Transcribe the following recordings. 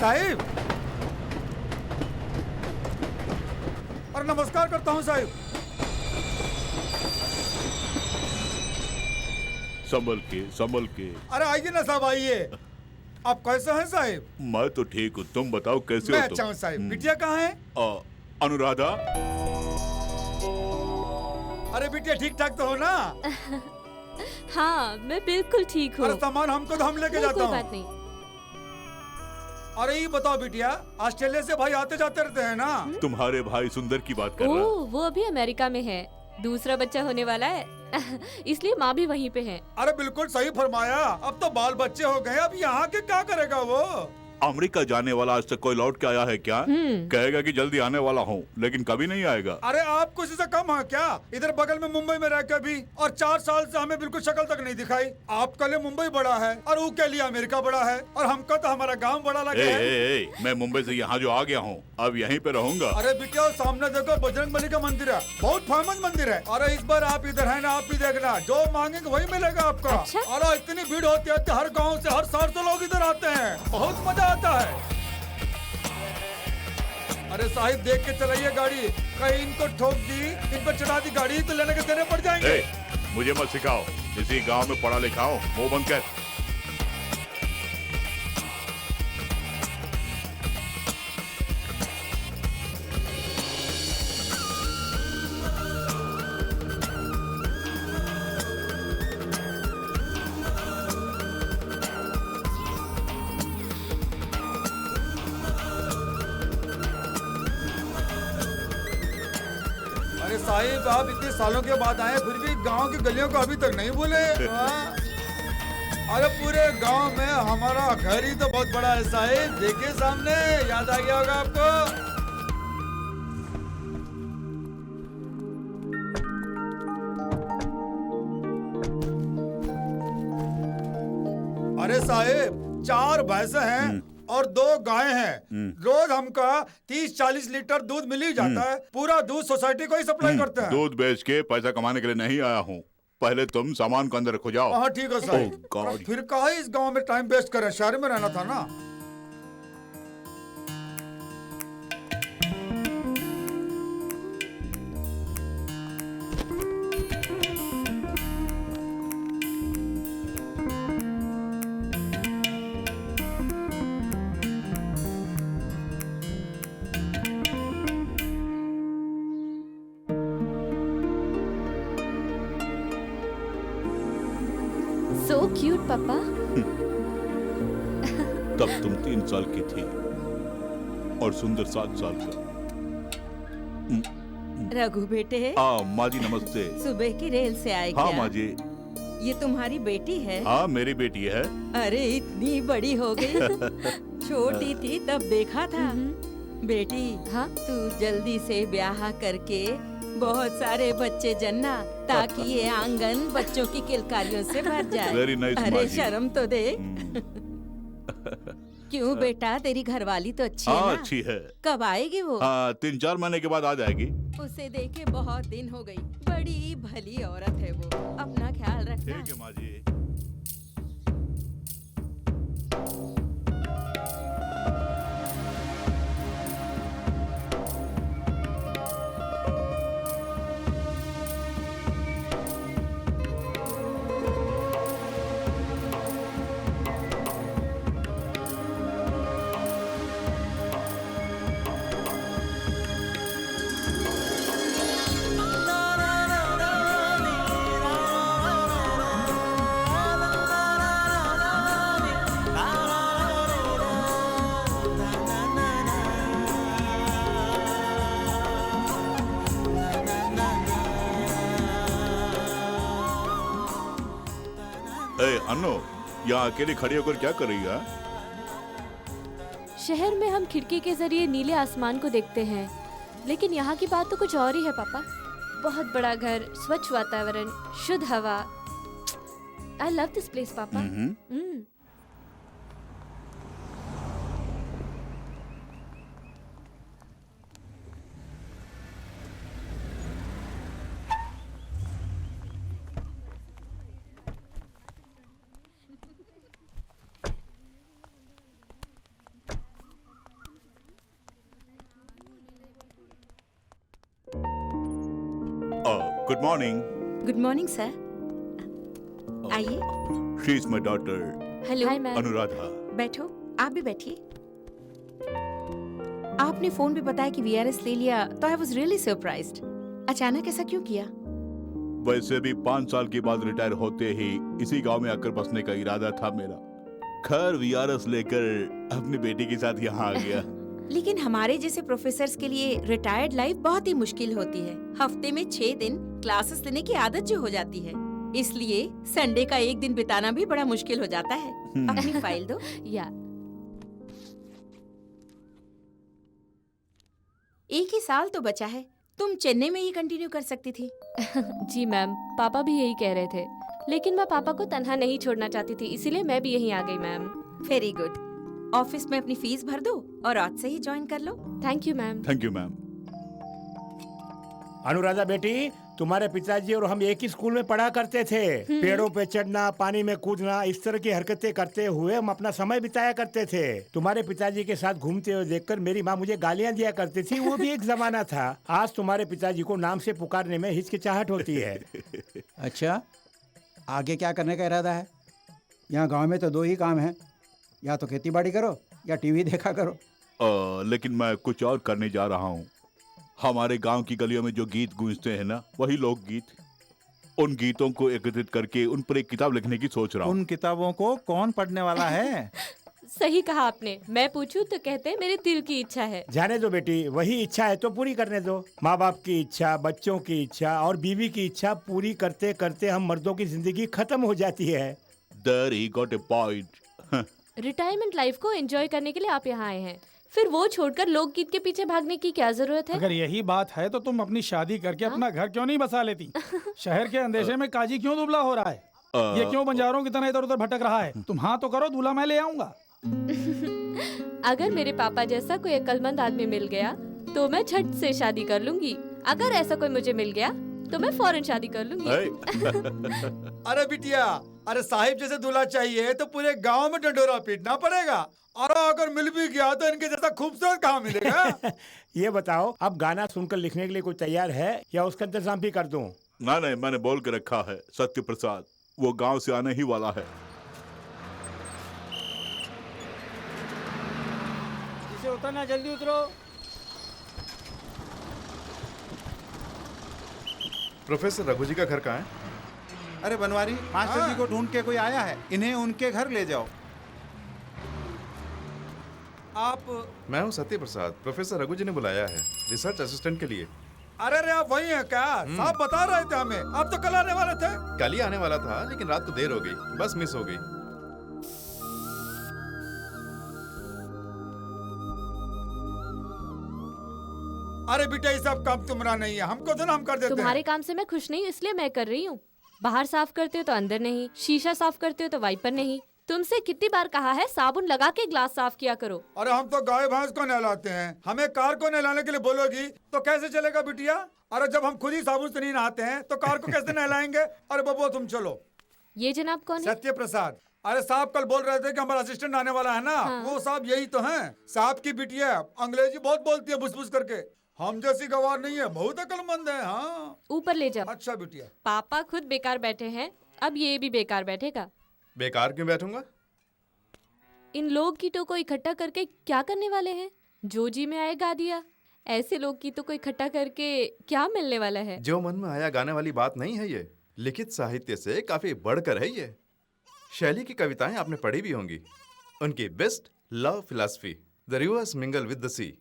साहिब, और नमस्कार करता हूँ साहिब। संभल के। अरे आइए ना साहब, आइए। आप कैसे हैं साहिब? मैं तो ठीक हूँ, तुम बताओ कैसे मैं हो अच्छा हूँ तुम? साहिब। बिटिया कहाँ है? अनुराधा। अरे बिटिया ठीक ठाक तो हो ना? हाँ, मैं बिल्कुल ठीक हूँ। अरे सामान हमको तो हम लेके जाता कोई हूँ। बात नहीं। अरे ये बताओ बिटिया, ऑस्ट्रेलिया से भाई आते जाते रहते हैं ना? तुम्हारे भाई सुंदर की बात कर रहा। ओह, वो अभी अमेरिका में है, दूसरा बच्चा होने वाला है। इसलिए माँ भी वहीं पे है। अरे बिल्कुल सही फरमाया। अब तो बाल बच्चे हो गए, अब यहाँ के क्या करेगा वो? अमेरिका जाने वाला आज तक कोई लौट के आया है क्या? कहेगा कि जल्दी आने वाला हूँ, लेकिन कभी नहीं आएगा। अरे आप कुछ से कम है क्या? इधर बगल में मुंबई में रह के भी, और 4 साल से हमें बिल्कुल शक्ल तक नहीं दिखाई। आपके लिए मुंबई बड़ा है और वो के लिए अमेरिका बड़ा है, और हमको तो हमारा गांव बड़ा लगे है। मैं मुंबई से यहाँ जो आ गया हूँ, अब यहीं पे रहूंगा। अरे बिटिया सामने देखो, बजरंगबली का मंदिर है, बहुत फेमस मंदिर है। अरे इस बार आप इधर है ना, आप भी देखना, जो मांगेंगे वही मिलेगा आपको। अच्छा? अरे इतनी भीड़ होती है, हर गाँव से हर शहर से लोग इधर आते हैं, बहुत मजा आता है। अरे साहिब देख के चलाइए गाड़ी, कहीं इनको ठोक दी, इन पर चढ़ा दी गाड़ी तो लेने के देने पड़ जाएंगे। मुझे मत सिखाओ, इसी गांव में पढ़ा लिखा हूँ, मुंह बंद कर। अरे साहिब आप इतने सालों के बाद आए, फिर भी गांव की गलियों को अभी तक नहीं भूले? अरे पूरे गांव में हमारा घर ही तो बहुत बड़ा है साहिब, देखिए सामने, याद आ गया होगा आपको। अरे साहिब 4 भैंसे हैं और 2 गायें हैं। रोज हमका 30-40 लीटर दूध मिल ही जाता है। पूरा दूध सोसाइटी को ही सप्लाई करते हैं। दूध बेच के पैसा कमाने के लिए नहीं आया हूँ, पहले तुम सामान को अंदर रखो, जाओ। हाँ ठीक है साहिब। फिर कहा इस गांव में टाइम वेस्ट करें, शहर में रहना था ना। So cute, पापा। तब तुम 3 साल की थी और सुंदर 7 साल का। रघु बेटे। माँ जी नमस्ते। सुबह की रेल से आए हाँ क्या? माँ जी। ये तुम्हारी बेटी है? हाँ मेरी बेटी है। अरे इतनी बड़ी हो गई। छोटी थी तब देखा था। बेटी हाँ? तू जल्दी से ब्याह करके बहुत सारे बच्चे जन्ना, ताकि ये आंगन बच्चों की किलकारियों से भर जाए। Very nice, माँ अरे जी। शर्म तो दे। क्यों बेटा, तेरी घरवाली तो अच्छी है हाँ ना? अच्छी है। कब आएगी वो? 3-4 महीने के बाद आ जाएगी। उसे देखे बहुत दिन हो गई। बड़ी भली औरत है वो। अपना ख्याल रखना। ठीक है माँ जी। अन्नो, यहाँ अकेली खड़ी होकर क्या कर रही है? शहर में हम खिड़की के जरिए नीले आसमान को देखते हैं, लेकिन यहाँ की बात तो कुछ और ही है पापा। बहुत बड़ा घर, स्वच्छ वातावरण, शुद्ध हवा। आई लव दिस प्लेस पापा। Good morning. Good morning sir, आइए she is my daughter hello. Hi ma'am. Anuradha. बैठो, आप भी बैठिए। आपने फोन पे बताया कि वीआरएस ले लिया तो आई वाज रियली सरप्राइज्ड। अचानक ऐसा क्यों किया? वैसे भी 5 साल के बाद रिटायर होते ही इसी गांव में आकर बसने का इरादा था मेरा। खैर वीआरएस लेकर अपनी बेटी के साथ यहाँ आ गया। लेकिन हमारे जैसे प्रोफेसर्स के लिए रिटायर्ड लाइफ बहुत ही मुश्किल होती है। हफ्ते में 6 दिन क्लासेस लेने की आदत जो हो जाती है, इसलिए संडे का एक दिन बिताना भी बड़ा मुश्किल हो जाता है। अपनी फाइल दो। या एक ही साल तो बचा है, तुम चेन्नई में ही कंटिन्यू कर सकती थी। जी मैम, पापा भी यही कह रहे थे, लेकिन मैं पापा को तन्हा नहीं छोड़ना चाहती थी, इसीलिए मैं भी यहीं आ गई मैम। Very good. ऑफिस में अपनी फीस भर दो और आज से ही ज्वाइन कर लो। Thank you ma'am. Thank you ma'am. Anuradha बेटी, तुम्हारे पिताजी और हम एक ही स्कूल में पढ़ा करते थे। पेड़ों पे चढ़ना, पानी में कूदना, इस तरह की हरकतें करते हुए हम अपना समय बिताया करते थे। तुम्हारे पिताजी के साथ घूमते हुए देखकर मेरी माँ मुझे गालियाँ दिया करती थी। वो भी एक जमाना था। आज तुम्हारे पिताजी को नाम से पुकारने में हिचकिचाहट होती है। अच्छा, आगे क्या करने का इरादा है? यहाँ गांव में तो 2 ही काम हैं, या तो खेती बाड़ी करो या टीवी देखा करो। लेकिन मैं कुछ और करने जा रहा हूँ। हमारे गांव की गलियों में जो गीत गूंजते हैं ना, वही लोकगीत, उन गीतों को एकत्रित करके उन पर एक किताब लिखने की सोच रहा हूँ। उन किताबों को कौन पढ़ने वाला है? सही कहा आपने। मैं पूछूं तो कहते हैं मेरे दिल की इच्छा है। जाने दो बेटी, वही इच्छा है तो पूरी करने दो। माँ बाप की इच्छा, बच्चों की इच्छा और बीवी की इच्छा पूरी करते करते हम मर्दों की जिंदगी खत्म हो जाती है। There he got a point. Retirement life को एंजॉय करने के लिए आप यहाँ आए हैं, फिर वो छोड़कर लोकगीत के पीछे भागने की क्या जरूरत है? अगर यही बात है तो तुम अपनी शादी करके अपना घर क्यों नहीं बसा लेती? शहर के अंदेशे में काजी क्यों दुबला हो रहा है? ये क्यों बंजारों की तरह इधर उधर भटक रहा है? तुम हाँ तो करो, दूल्हा मैं ले आऊंगा। अगर मेरे पापा जैसा कोई अक्लमंद आदमी मिल गया तो मैं झट से शादी कर लूंगी। अगर ऐसा कोई मुझे मिल गया तो मैं फौरन शादी कर लूंगी। अरे बिटिया, अरे साहिब जैसे दूल्हा चाहिए तो पूरे गांव में डंडोरा पीटना पड़ेगा, और अगर मिल भी गया तो इनके जैसा खूबसूरत कहाँ मिलेगा? ये बताओ, अब गाना सुनकर लिखने के लिए कोई तैयार है या उसका इंतजाम भी कर दूं? नहीं, मैंने बोल के रखा है, सत्य प्रसाद वो गांव से आने ही वाला है। इसे उतरना, जल्दी उतरो। प्रोफेसर रघु जी का घर कहाँ है? अरे बनवारी, मास्टर जी को ढूंढ के कोई आया है, इन्हें उनके घर ले जाओ। आप? मैं हूँ सत्य प्रसाद, प्रोफेसर रघु जी ने बुलाया है रिसर्च असिस्टेंट के लिए। अरे आप वही हैं क्या? साहब बता रहे थे हमें, आप तो कल आने वाले थे। कल ही आने वाला था, लेकिन रात को देर हो गई, बस मिस हो गई। अरे बेटा, ये सब काम तुम्हारा नहीं है, हमको तो ना हम कर देते तुम्हारे हैं। काम से मैं खुश नहीं, इसलिए मैं कर रही हूँ। बाहर साफ करते हो तो अंदर नहीं, शीशा साफ करते हो तो वाइपर नहीं। तुमसे कितनी बार कहा है साबुन लगा के ग्लास साफ किया करो। अरे हम तो गाय भैंस को नहलाते हैं, हमें कार को नहलाने के लिए बोलोगी तो कैसे चलेगा बिटिया? अरे जब हम खुद ही साबुन से नहीं नहाते हैं तो कार को कैसे नहलाएंगे? अरे बबुआ तुम चलो। ये जनाब कौन है? सत्य प्रसाद। अरे साहब कल बोल रहे थे कि हमारा असिस्टेंट आने वाला है ना। हाँ। वो साहब यही तो हैं। साहब की बिटिया अंग्रेजी बहुत बोलती है बुस करके, हम जैसी गवार नहीं है, बहुत अक्लमंद है। हाँ ऊपर ले जाओ। अच्छा बिटिया। पापा खुद बेकार बैठे हैं, अब ये भी बेकार बैठेगा। बेकार क्यों बैठूंगा? इन लोकगीतों को इकट्ठा करके क्या करने वाले हैं? जो जी में आए गा दिया। ऐसे लोकगीतों को इकट्ठा करके क्या मिलने वाला है? जो मन में आया गाने वाली बात नहीं है ये, लिखित साहित्य से काफी बढ़कर है ये। शैली की कविताएं आपने पढ़ी भी होंगी। उनकी best love philosophy, the rivers mingle with the sea,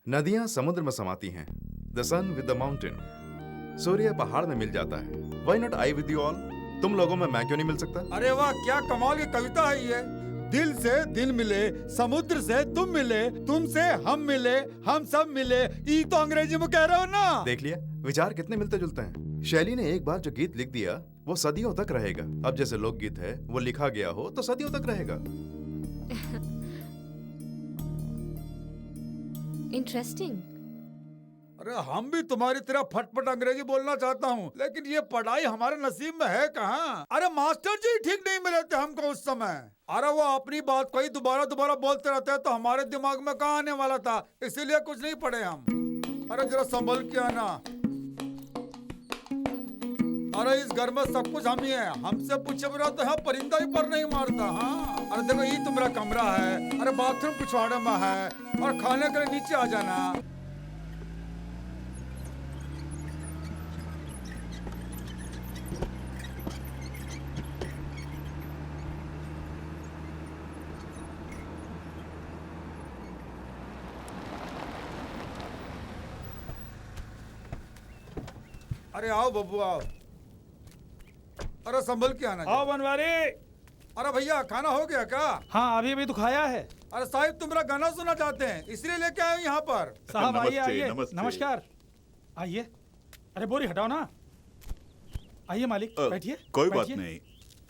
नदियां समुद्र में समाती हैं, the sun with the mountain, सूर्य पहाड़ में मिल जाता है, why not I with you all, तुम लोगों में मैं क्यों नहीं मिल सकता? अरे वाह, क्या कमाल की कविता है ये। दिल से दिल मिले, समुद्र से तुम मिले, तुमसे हम मिले, हम सब मिले, ये तो अंग्रेजी में कह रहे हो ना। देख लिया, विचार कितने मिलते जुलते हैं। शैली ने एक बार जो गीत लिख दिया वो सदियों तक रहेगा। अब जैसे लोकगीत है वो लिखा गया हो तो सदियों तक रहेगा। इंटरेस्टिंग। अरे हम भी तुम्हारी तरह फटफट अंग्रेजी बोलना चाहता हूँ, लेकिन ये पढ़ाई हमारे नसीब में है कहाँ। अरे मास्टर जी ठीक नहीं मिले थे हमको उस समय। अरे वो अपनी बात को ही दोबारा बोलते रहते हैं तो हमारे दिमाग में कहाँ आने वाला था, इसीलिए कुछ नहीं पढ़े हम। अरे जरा संभल के आना। अरे इस घर में सब कुछ हम ही है, हमसे पूछे बिना तो यहाँ परिंदा ही पर नहीं मारता। हाँ अरे देखो ये तो मेरा कमरा है, अरे बाथरूम पिछवाड़े में है, और खाने के लिए नीचे आ जाना। अरे आओ बब्बू आओ, अरे संभल के आना। आओ बनवारी। अरे भैया खाना हो गया क्या? हाँ अभी अभी तो खाया है। अरे साहिब तुम मेरा गाना सुनना चाहते हैं इसलिए लेके आए यहाँ पर। साहब आइए नमस्ते, आइए। नमस्ते। नमस्कार आइए। अरे बोरी हटाओ ना। आइए मालिक बैठिए। कोई बात बैठिए। नहीं।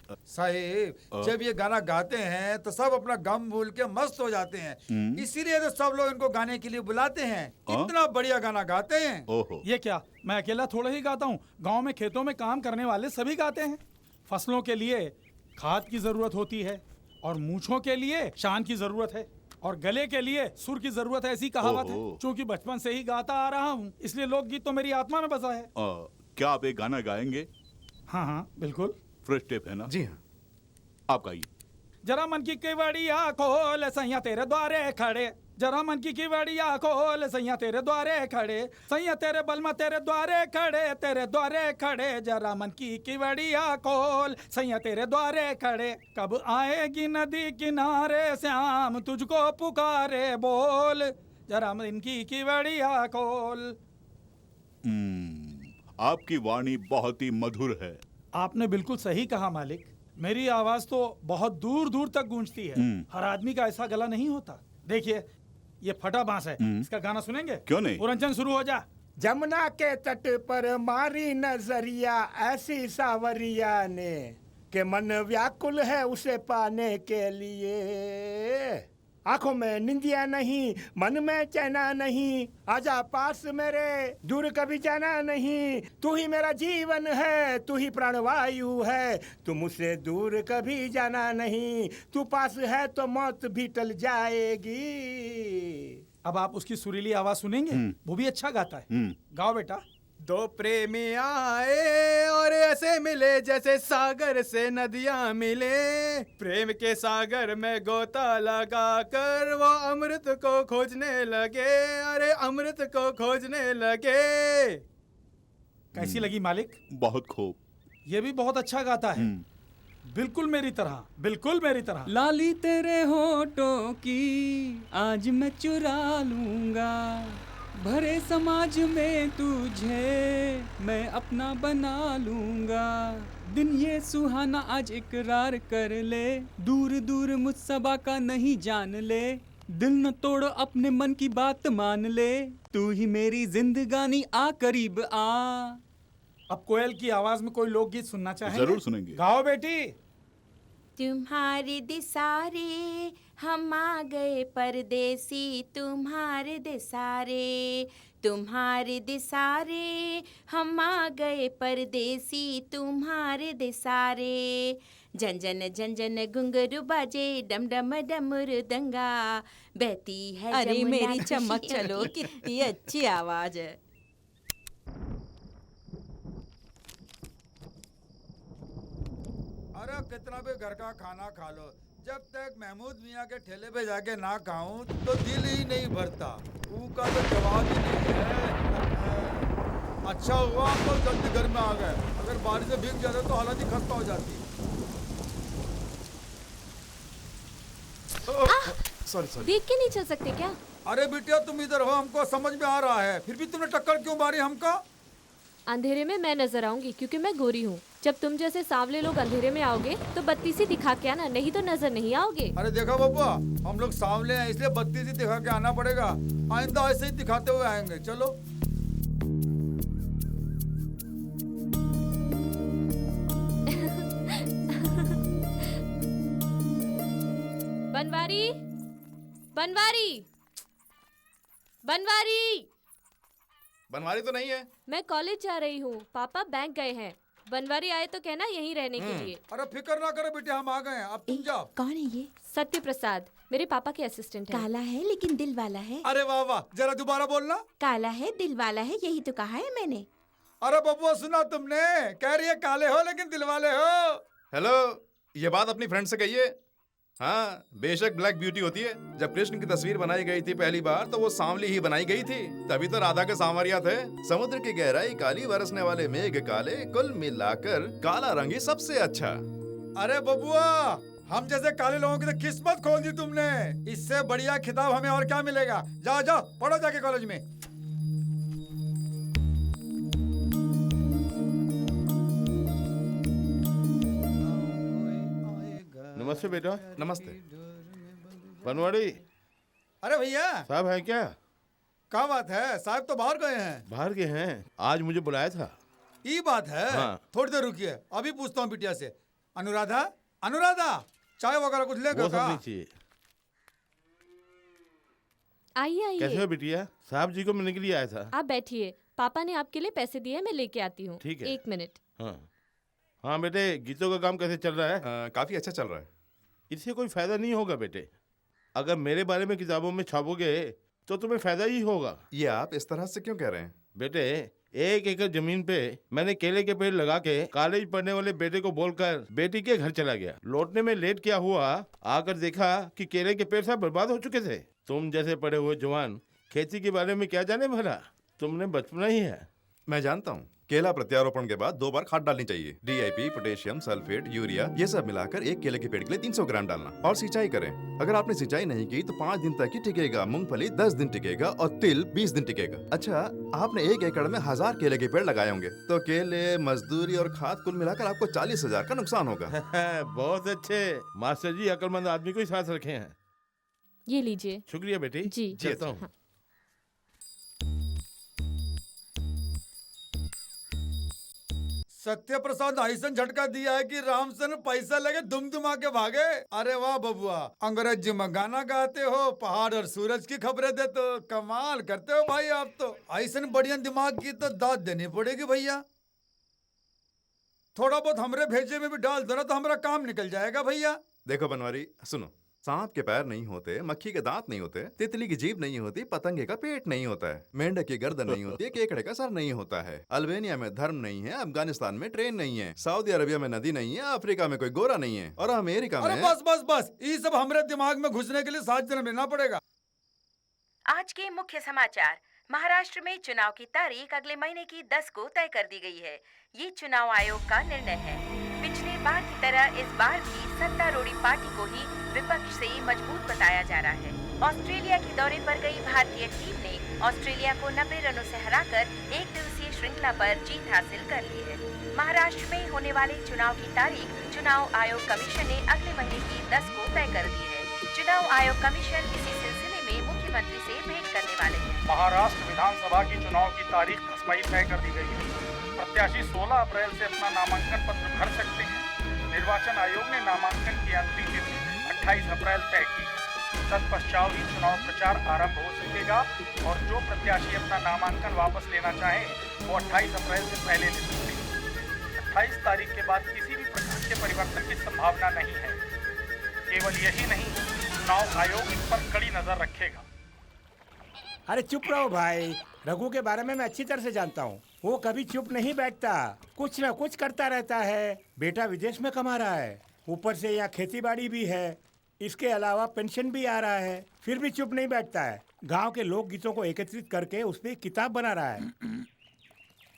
साहिब जब ये गाना गाते हैं तो सब अपना गम भूल के मस्त हो जाते हैं, इसीलिए तो सब लोग इनको गाने के लिए बुलाते हैं। इतना बढ़िया गाना गाते हैं। ओहो, ये क्या मैं अकेला थोड़ा ही गाता हूँ, गांव में खेतों में काम करने वाले सभी गाते हैं। फसलों के लिए खाद की जरूरत होती है, और मूछों के लिए शान की जरूरत है, और गले के लिए सुर की जरूरत है, ऐसी कहावत है। ओहो। क्योंकि बचपन से ही गाता आ रहा हूँ, इसलिए लोकगीत तो मेरी आत्मा में बसा है। क्या आप एक गाना गाएंगे? हाँ हाँ बिल्कुल। फ्रेश टेप है ना? जी हाँ। आप गाइए। जरा मन की केवड़िया खोल सैया तेरे द्वारे खड़े, जरा मन की केवड़िया खोल सैया तेरे द्वारे खड़े, सैया तेरे बलमा तेरे द्वारे खड़े, तेरे द्वारे खड़े, जरा मन की केवड़िया खोल सैया तेरे द्वारे खड़े, कब आएगी नदी किनारे श्याम तुझको पुकारे बोल, जरा मन की केवड़िया खोल। आपकी वाणी बहुत ही मधुर है। आपने बिल्कुल सही कहा मालिक, मेरी आवाज तो बहुत दूर दूर तक गूंजती है। हर आदमी का ऐसा गला नहीं होता। देखिए ये फटा बांस है, इसका गाना सुनेंगे? क्यों नहीं? पुरंचन शुरू हो जा। जमुना के तट पर मारी नजरिया ऐसी सावरिया ने के मन व्याकुल है उसे पाने के लिए, आंखों में निंदिया नहीं, मन में चैना नहीं, आजा पास मेरे दूर कभी जाना नहीं, तू ही मेरा जीवन है, तू ही प्राणवायु है, तू मुझसे दूर कभी जाना नहीं, तू पास है तो मौत भी टल जाएगी। अब आप उसकी सुरीली आवाज सुनेंगे, वो भी अच्छा गाता है। गाओ बेटा। दो प्रेमी आए और ऐसे मिले जैसे सागर से नदियां मिले, प्रेम के सागर में गोता लगा कर वो अमृत को खोजने लगे, अरे अमृत को खोजने लगे। कैसी लगी मालिक? बहुत खूब। ये भी बहुत अच्छा गाता है, बिल्कुल मेरी तरह, बिल्कुल मेरी तरह। लाली तेरे होठों की आज मैं चुरा लूंगा, भरे समाज में तुझे मैं अपना बना लूंगा, दिन ये सुहाना आज इकरार कर ले, दूर दूर मुझसबा का नहीं जान ले, दिल न तोड़ो अपने मन की बात मान ले, तू ही मेरी जिंदगानी आ करीब आ। अब कोयल की आवाज में कोई लोकगीत सुनना चाहेंगे? जरूर सुनेंगे। गाओ बेटी। तुम्हारे दिसारे हम आ गए परदेसी, तुम्हारे दिसारे, तुम्हारे दिसारे हम आ गए परदेसी, तुम्हारे दिसारे, जन जन जन जन घुंघरू बाजे, डम डम डमरू दंगा, बहती है अरे जमुना मेरी खुशी। चमक चलो, कितनी अच्छी आवाज है। अरे कितना भी घर का खाना खा लो, जब तक महमूद मियाँ के ठेले पे जाके ना खाऊं तो दिल ही नहीं भरता। ऊ का तो जवाब ही नहीं है। अच्छा हुआ हम लोग जल्दी घर में आ गए, अगर बारिश से भीग जाते तो हालत ही खस्ता हो जाती। Sorry sorry. देख के नहीं चल सकते क्या? अरे बिटिया तुम इधर हो, हमको समझ में आ रहा है, फिर भी तुमने टक्कर क्यों मारी हमको? अंधेरे में मैं नजर आऊंगी क्योंकि मैं गोरी हूँ। जब तुम जैसे सांवले लोग अंधेरे में आओगे तो बत्ती सी दिखा के आना, नहीं तो नजर नहीं आओगे। अरे देखा बब्बा, हम लोग सांवले हैं इसलिए बत्ती से दिखा के आना पड़ेगा, आइंदा ऐसे ही दिखाते हुए आएंगे। चलो। बनवारी, बनवारी, बनवारी। बनवारी तो नहीं है। मैं कॉलेज जा रही हूँ, पापा बैंक गए हैं। बनवारी आए तो कहना यहीं रहने के लिए। अरे फिक्र ना करो बेटे, हम आ गए हैं, अब तुम जाओ। कौन है ये? सत्य प्रसाद मेरे पापा के असिस्टेंट हैं। काला है लेकिन दिल वाला है। अरे वाह वाह, जरा दोबारा बोलना। काला है दिल वाला है, यही तो कहा है मैंने। अरे बबुआ सुना तुमने, कह रही है काले हो लेकिन दिल वाले हो। हेलो, ये बात अपनी फ्रेंड से कहिए। हाँ, बेशक ब्लैक ब्यूटी होती है। जब कृष्ण की तस्वीर बनाई गई थी पहली बार तो वो सांवली ही बनाई गई थी, तभी तो राधा के सांवरिया थे। समुद्र की गहराई काली, बरसने वाले मेघ काले, कुल मिलाकर काला रंग ही सबसे अच्छा। अरे बबुआ, हम जैसे काले लोगों की तो किस्मत खोल दी तुमने। इससे बढ़िया खिताब हमें और क्या मिलेगा। जाओ जाओ पढ़ो जाके कॉलेज में। नमस्ते बेटा। नमस्ते। बनवाड़ी अरे भैया, साहब है क्या? क्या बात है, साहब तो बाहर गए हैं। बाहर गए हैं? आज मुझे बुलाया था। ये बात है। हाँ। थोड़ी देर रुकिए, अभी पूछता हूँ बिटिया से। अनुराधा, अनुराधा, चाय वगैरह कुछ लेगा वो सब क्या? नहीं चाहिए। आइए कैसे हो आइए, बिटिया? साहब जी को मिलने के लिए आया था। आप बैठिए। पापा ने आपके लिए पैसे दिए, मैं लेके आती हूँ। ठीक है। 1 मिनट। हाँ हाँ बेटे, गीतों का काम कैसे चल रहा है? काफी अच्छा चल रहा है। इससे कोई फायदा नहीं होगा बेटे। अगर मेरे बारे में किताबों में छापोगे तो तुम्हें फायदा ही होगा। ये आप इस तरह से क्यों कह रहे हैं? बेटे, 1 एकड़ जमीन पे मैंने केले के पेड़ लगा के कॉलेज पढ़ने वाले बेटे को बोलकर बेटी के घर चला गया। लौटने में लेट क्या हुआ, आकर देखा कि केले के पेड़ सब बर्बाद हो चुके थे। तुम जैसे पढ़े हुए जवान खेती के बारे में क्या जाने भला? तुमने बचपना ही है। मैं जानता हूँ, केला प्रत्यारोपण के बाद 2 बार खाद डालनी चाहिए। DIP, पोटेशियम, सल्फेट, यूरिया, ये सब मिलाकर एक केले के पेड़ के लिए 300 ग्राम डालना। और सिंचाई करें। अगर आपने सिंचाई नहीं की तो 5 दिन तक ही टिकेगा। मूंगफली 10 दिन टिकेगा और तिल 20 दिन टिकेगा। अच्छा, आपने 1 एकड़ में 1000 केले के पेड़ लगाए होंगे तो केले, मजदूरी और खाद कुल मिलाकर आपको 40,000 का नुकसान होगा। बहुत अच्छे मास्टर जी, अक्लमंद आदमी को ही साथ रखे हैं। ये लीजिए। शुक्रिया बेटी। जी। चलता हूँ। हाँ। सत्य प्रसाद ऐसा झटका दिया है कि रामसन पैसा लगे दुम दुमा के भागे। अरे वाह बबुआ, अंग्रेजी में गाना गाते हो, पहाड़ और सूरज की खबरें देते हो, कमाल करते हो भाई आप तो। ऐसा बढ़िया दिमाग की तो दाद देनी पड़ेगी भैया। थोड़ा बहुत हमरे भेजे में भी डाल दो ना तो हमारा काम निकल जाएगा भैया। देखो बनवारी, सुनो, सांप के पैर नहीं होते, मक्खी के दांत नहीं होते, तितली की जीभ नहीं होती, पतंगे का पेट नहीं होता है, मेंढक की गर्दन नहीं होती, केकड़े का सर नहीं होता है, अल्बानिया में धर्म नहीं है, अफगानिस्तान में ट्रेन नहीं है, सऊदी अरबिया में नदी नहीं है, अफ्रीका में कोई गोरा नहीं है, और अमेरिका अरे में बस बस बस, ये सब हमारे दिमाग में घुसने के लिए 7 जन्म लेना पड़ेगा। आज के मुख्य समाचार। महाराष्ट्र में चुनाव की तारीख अगले महीने की 10 को तय कर दी गई है। ये चुनाव आयोग का निर्णय है। पिछले बार की तरह इस बार भी सत्तारूढ़ी पार्टी को ही विपक्ष से मजबूत बताया जा रहा है। ऑस्ट्रेलिया के दौरे पर गई भारतीय टीम ने ऑस्ट्रेलिया को 90 रनों से हराकर 1 दिवसीय श्रृंखला पर जीत हासिल कर ली है। महाराष्ट्र में होने वाले चुनाव की तारीख चुनाव आयोग कमीशन ने अगले महीने की 10 को तय कर दी है। चुनाव आयोग कमीशन इसी सिलसिले में मुख्यमंत्री से भेंट करने वाले हैं। महाराष्ट्र विधानसभा की चुनाव की तारीख 10 मई तय कर दी गई है। प्रत्याशी 16 अप्रैल से अपना नामांकन पत्र भर सकते हैं। निर्वाचन आयोग ने नामांकन की अंतिम तिथि 28 अप्रैल तय की। तत्पश्चात ही चुनाव प्रचार आरंभ हो सकेगा और जो प्रत्याशी अपना नामांकन वापस लेना चाहे वो 28 अप्रैल से पहले ले सकते हैं। 28 तारीख के बाद किसी भी प्रकार के परिवर्तन की संभावना नहीं है। केवल यही नहीं, चुनाव आयोग इन पर कड़ी नजर रखेगा। अरे चुप रहो भाई, रघु के बारे में मैं अच्छी तरह से जानता हूँ। वो कभी चुप नहीं बैठता, कुछ ना कुछ करता रहता है। बेटा विदेश में कमा रहा है, ऊपर से यहाँ खेती बाड़ी भी है, इसके अलावा पेंशन भी आ रहा है, फिर भी चुप नहीं बैठता है। गांव के लोक गीतों को एकत्रित करके उस पर किताब बना रहा है।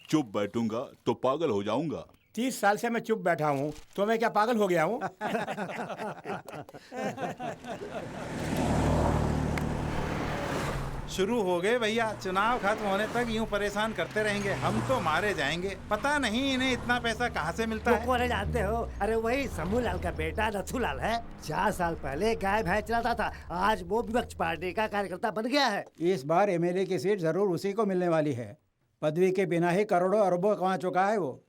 चुप बैठूंगा तो पागल हो जाऊंगा। 30 साल से मैं चुप बैठा हूँ तो मैं क्या पागल हो गया हूँ? शुरू हो गए भैया, चुनाव खत्म होने तक यूं परेशान करते रहेंगे, हम तो मारे जाएंगे। पता नहीं इन्हें इतना पैसा कहाँ से मिलता है। अरे जानते हो, अरे वही समूहलाल का बेटा नथुलाल है। 4 साल पहले गाय भैंस चलाता था, आज वो विपक्ष पार्टी का कार्यकर्ता बन गया है। इस बार एमएलए की सीट जरूर उसी को मिलने वाली है। पदवी के बिना ही करोड़ों अरबों कमा चुका है वो।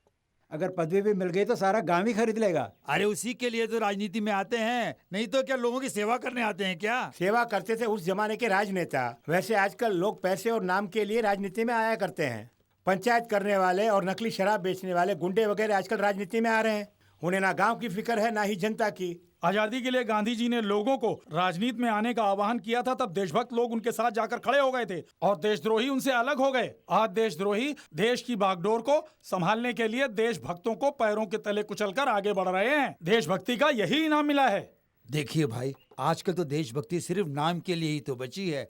अगर पदवी भी मिल गई तो सारा गांव ही खरीद लेगा। अरे उसी के लिए तो राजनीति में आते हैं, नहीं तो क्या लोगों की सेवा करने आते हैं क्या? सेवा करते थे उस जमाने के राजनेता, वैसे आजकल लोग पैसे और नाम के लिए राजनीति में आया करते हैं। पंचायत करने वाले और नकली शराब बेचने वाले गुंडे वगैरह आजकल राजनीति में आ रहे हैं। उन्हें ना गांव की फिक्र है ना ही जनता की। आजादी के लिए गांधी जी ने लोगों को राजनीति में आने का आह्वान किया था, तब देशभक्त लोग उनके साथ जाकर खड़े हो गए थे और देशद्रोही उनसे अलग हो गए। आज देशद्रोही देश की बागडोर को संभालने के लिए देशभक्तों को पैरों के तले कुचलकर आगे बढ़ रहे हैं। देशभक्ति का यही इनाम मिला है। देखिए भाई, आजकल तो देशभक्ति सिर्फ नाम के लिए ही तो बची है।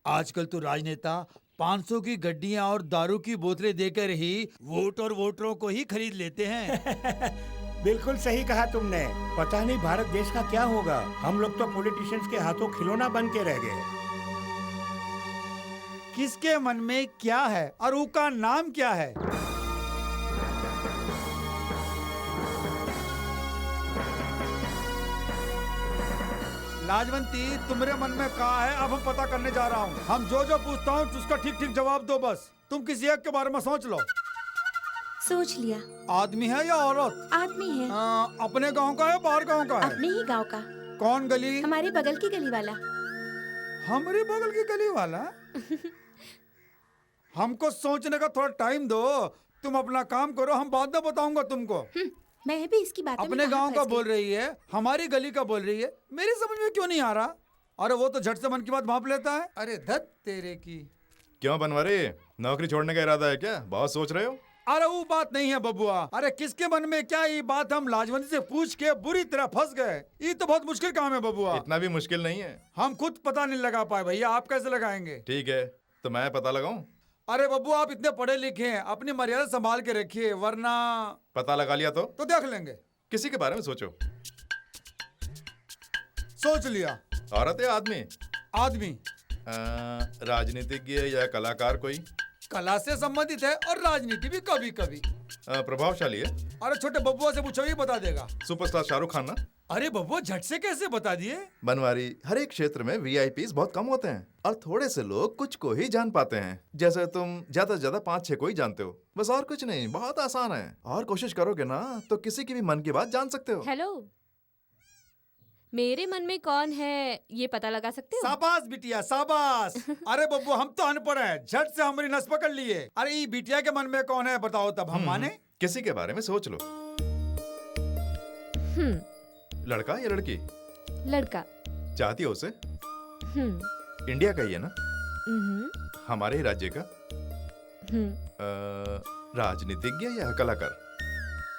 आजकल तो राजनेता 500 की गड्डियां और दारू की बोतलें देकर ही वोट और वोटरों को ही खरीद लेते हैं। बिल्कुल सही कहा तुमने। पता नहीं भारत देश का क्या होगा। हम लोग तो पॉलिटिशियंस के हाथों खिलौना बन के रह गए। किसके मन में क्या है और उसका नाम क्या है? लाजवंती, तुम्हारे मन में क्या है अब हम पता करने जा रहा हूँ। हम जो जो पूछता हूँ उसका ठीक ठीक जवाब दो बस। तुम किसी एक के बारे में सोच लो। सोच लिया। आदमी है या औरत? आदमी है। अपने गांव का है बाहर गांव का है? अपने ही गांव का। कौन गली? हमारे बगल की गली वाला। हमारे बगल की गली वाला? हमको सोचने का थोड़ा टाइम दो। तुम अपना काम करो, हम बाद में बताऊंगा तुमको। मैं भी इसकी बात अपने गांव का बोल रही है, हमारी गली का बोल रही है। मेरी समझ में क्यों नहीं आ रहा? अरे वो तो झट से मन की बात भांप लेता है। अरे धत तेरे की। क्यों बनवारी, नौकरी छोड़ने का इरादा है क्या? बहुत सोच रहे हो? अरे वो बात नहीं है बबुआ। अरे किसके मन में क्या, ये बात हम लाजवंती से पूछ के बुरी तरह फंस गए। ये तो बहुत मुश्किल काम है बबुआ। इतना भी मुश्किल नहीं है। हम खुद पता नहीं लगा पाए भैया, आप कैसे लगाएंगे? ठीक है, तो मैं पता लगाऊं? अरे बबुआ, आप इतने पढ़े लिखे हैं, अपनी मर्यादा संभाल के रखिए, वरना पता लगा लिया तो देख लेंगे। किसी के बारे में सोचो। सोच लिया। औरत या आदमी? आदमी। राजनीतिज्ञ या कलाकार? कोई कला से संबंधित है और राजनीति भी कभी कभी। प्रभावशाली है? अरे छोटे बबुआ से पूछो, ये बता देगा। सुपरस्टार शाहरुख खान ना? अरे बबुआ, झट से कैसे बता दिए? बनवारी, हर एक क्षेत्र में वीआईपीज बहुत कम होते हैं और थोड़े से लोग कुछ को ही जान पाते हैं। जैसे तुम ज्यादा से ज्यादा 5-6 को ही जानते हो, बस। और कुछ नहीं, बहुत आसान है। और कोशिश करोगे ना तो किसी की भी मन की बात जान सकते हो। हेलो, मेरे मन में कौन है ये पता लगा सकते हो? शाबाश बिटिया, शाबाश। अरे बब्बू, हम तो अनपढ़ हैं, झट से हमारी नस पकड़ लिए। अरे ये बिटिया के मन में कौन है बताओ, तब हम माने। किसी के बारे में सोच लो। लड़का या लड़की? लड़का। चाहती हो उसे? इंडिया का ही है ना? हमारे ही राज्य का? राजनीतिज्ञ या कलाकार?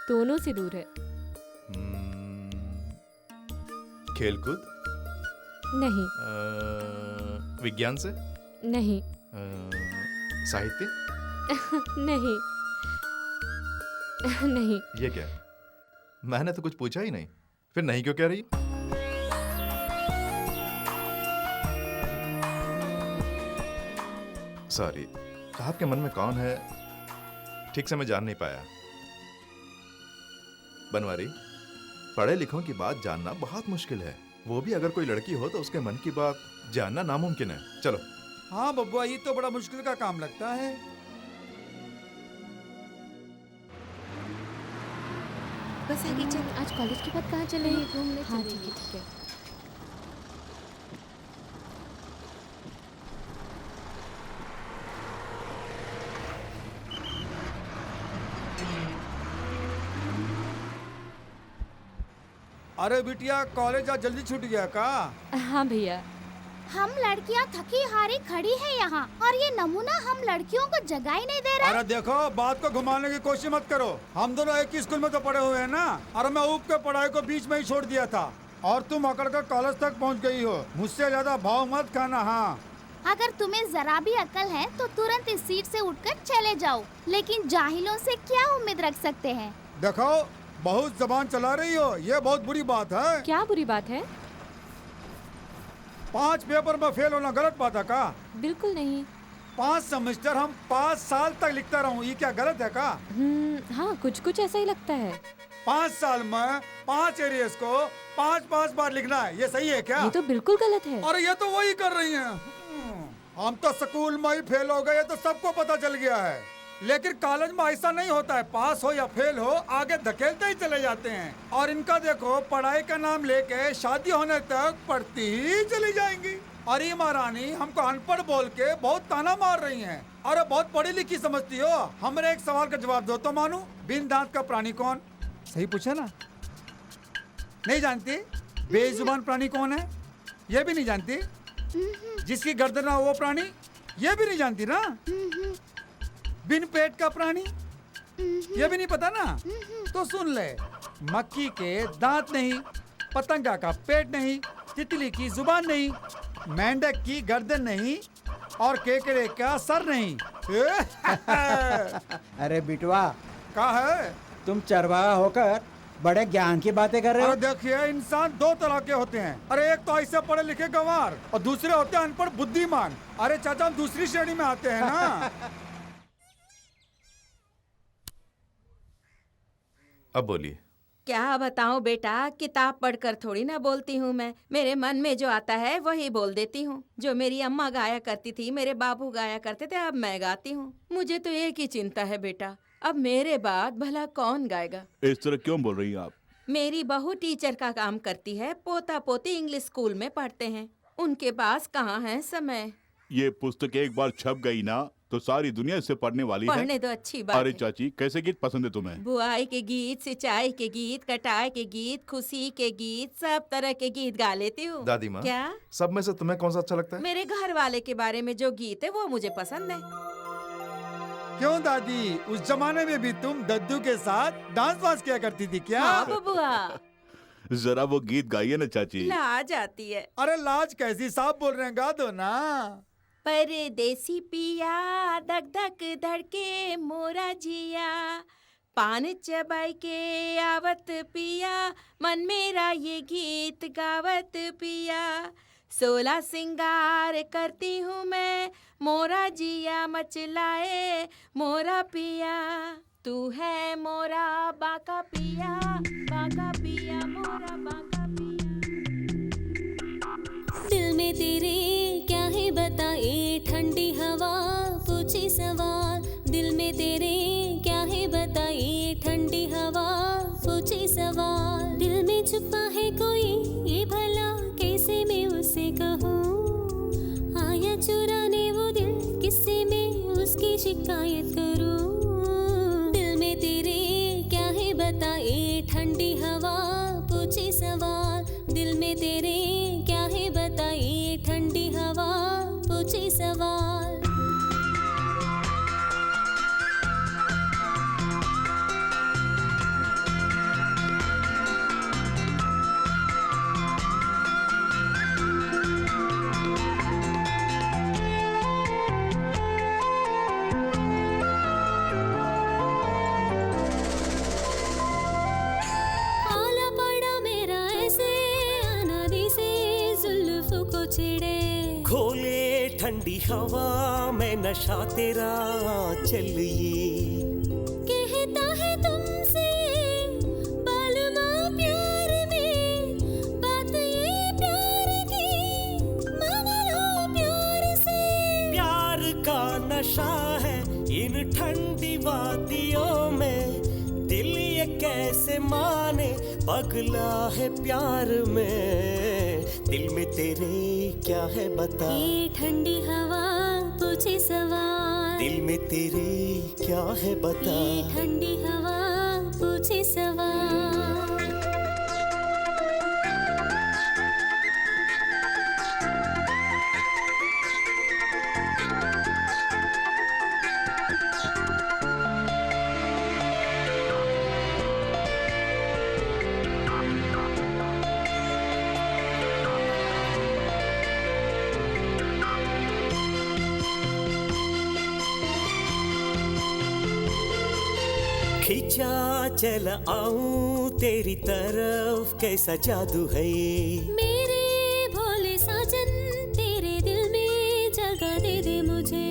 दोनों से दूर है। खेलकूद? नहीं। विज्ञान से? नहीं। साहित्य? नहीं। नहीं। ये क्या? मैंने तो कुछ पूछा ही नहीं, फिर नहीं क्यों कह रही? सॉरी, आपके मन में कौन है ठीक से मैं जान नहीं पाया। बनवारी, पढ़े लिखों की बात जानना बहुत मुश्किल है, वो भी अगर कोई लड़की हो तो उसके मन की बात जानना नामुमकिन है। चलो। हाँ बब्बुआ, ये तो बड़ा मुश्किल का काम लगता है। बस आगे चल। आज कॉलेज के बाद कहाँ चले? घूमने। हाँ ठीक है ठीक है। अरे बिटिया, कॉलेज आज जल्दी छूट गया का? हाँ भैया। हम लड़कियां थकी हारी खड़ी हैं यहाँ, और ये नमूना हम लड़कियों को जगह ही नहीं दे रहा। अरे देखो, बात को घुमाने की कोशिश मत करो। हम दोनों एक ही स्कूल में तो पढ़े हुए हैं ना। और मैं ऊप के पढ़ाई को बीच में ही छोड़ दिया था, और तुम अकड़ कर कॉलेज तक पहुँच गई हो। मुझसे ज्यादा भाव मत खाना। हाँ, अगर तुम्हें जरा भी अकल है तो तुरंत इस सीट से उठकर चले जाओ, लेकिन जाहिलों से क्या उम्मीद रख सकते हैं? देखो, बहुत जबान चला रही हो, ये बहुत बुरी बात है। क्या बुरी बात है? 5 पेपर में फेल होना गलत बात है का? बिल्कुल नहीं। 5 सेमेस्टर हम 5 साल तक लिखता रहूं, ये क्या गलत है का? हाँ, कुछ कुछ ऐसा ही लगता है। 5 साल में 5 एरियस को 5-5 बार लिखना है, ये सही है क्या? ये तो बिल्कुल गलत है। अरे ये तो वही कर रही हैं। हम तो स्कूल में ही फेल हो गए, तो सबको पता चल गया है। लेकिन कॉलेज में ऐसा नहीं होता है, पास हो या फेल हो आगे धकेलते ही चले जाते हैं। और इनका देखो, पढ़ाई का नाम लेके शादी होने तक पढ़ती ही चली जाएंगी। और ये महारानी हमको अनपढ़ बोल के बहुत ताना मार रही हैं। अरे बहुत पढ़ी लिखी समझती हो। हमारे एक सवाल का जवाब दो तो मानू। बिन दांत का प्राणी कौन? सही पूछा ना? नहीं जानती? बेजुबान प्राणी कौन है ये भी नहीं जानती? जिसकी गर्दन ना हो वो प्राणी ये भी नहीं जानती ना? बिन पेट का प्राणी ये भी नहीं पता ना? तो सुन ले, मक्खी के दांत नहीं, पतंगा का पेट नहीं, तितली की जुबान नहीं, मेंढक की गर्दन नहीं और केकड़े का सर नहीं। अरे बिटवा, क्या है? तुम चरवाहा होकर बड़े ज्ञान की बातें कर रहे हो। अरे देखिए, इंसान दो तरह के होते हैं। अरे एक तो ऐसे पढ़े लिखे गंवार और दूसरे होते हैं अनपढ़ बुद्धिमान। अरे चाचा, हम दूसरी श्रेणी में आते हैं ना। अब बोलिए। क्या बताऊं बेटा, किताब पढ़कर थोड़ी ना बोलती हूँ मैं। मेरे मन में जो आता है वही बोल देती हूँ। जो मेरी अम्मा गाया करती थी, मेरे बाबू गाया करते थे, अब मैं गाती हूँ। मुझे तो एक ही चिंता है बेटा, अब मेरे बाद भला कौन गाएगा। इस तरह क्यों बोल रही हैं आप? मेरी बहू टीचर का काम करती है, पोता पोती इंग्लिश स्कूल में पढ़ते हैं, उनके पास कहाँ है समय। ये पुस्तक एक बार छप गई ना तो सारी दुनिया इससे पढ़ने वाली है। पढ़ने तो अच्छी बात अरे है। चाची, कैसे गीत पसंद है तुम्हें? बुआई के गीत, सिंचाई के गीत, कटाई के गीत, खुशी के गीत, सब तरह के गीत गा लेती हूँ। दादी माँ, क्या? सब में से तुम्हें कौन सा अच्छा लगता है? मेरे घर वाले के बारे में जो गीत है वो मुझे पसंद है। क्यों दादी, उस जमाने में भी तुम दद्दू के साथ डांस वांस किया करती थी क्या? हाँ बबुआ। जरा वो गीत गाइए ना चाची। लाज आती है। अरे लाज कैसी, साफ बोल रहे हैं, गा दो ना। परदेसी पिया धक धक धड़के मोरा जिया, पान चबाई के आवत पिया, मन मेरा ये गीत गावत पिया। 16 सिंगार करती हूँ मैं, मोरा जिया मचलाए मोरा पिया। तू है मोरा बाका पिया, बाका पिया मोरा बाका पिया। दिल में तेरे क्या है बताए, ठंडी हवा पूछी सवाल। दिल में तेरे क्या है बताए, ठंडी हवा पूछी सवाल। दिल में छुपा है कोई ये भला, कैसे मैं उसे कहूँ। आया चुराने वो दिल, किससे मैं उसकी शिकायत करूँ। दिल में तेरे क्या है बताए, ठंडी हवा पूछी सवाल। दिल में तेरे क्या है बताए, ठंडी हवा पूछी सवाल। आला पड़ा मेरा ऐसे अनादि से जुल्फ को छेड़े। खोले ठंडी हवा में नशा तेरा चलिए। कहता है तुमसे बालमा प्यार में, बात ये प्यार की मान लो प्यार से। प्यार का नशा है इन ठंडी वादियों में, दिल ये कैसे माने पगला है प्यार में। दिल में तेरे क्या है बता, ये ठंडी हवा पूछे सवाल। दिल में तेरे क्या है बता, ये ठंडी हवा पूछे सवाल। खींचा चल आऊं तेरी तरफ, कैसा जादू है ये। मेरे भोले साजन तेरे दिल में जगह दे दे मुझे।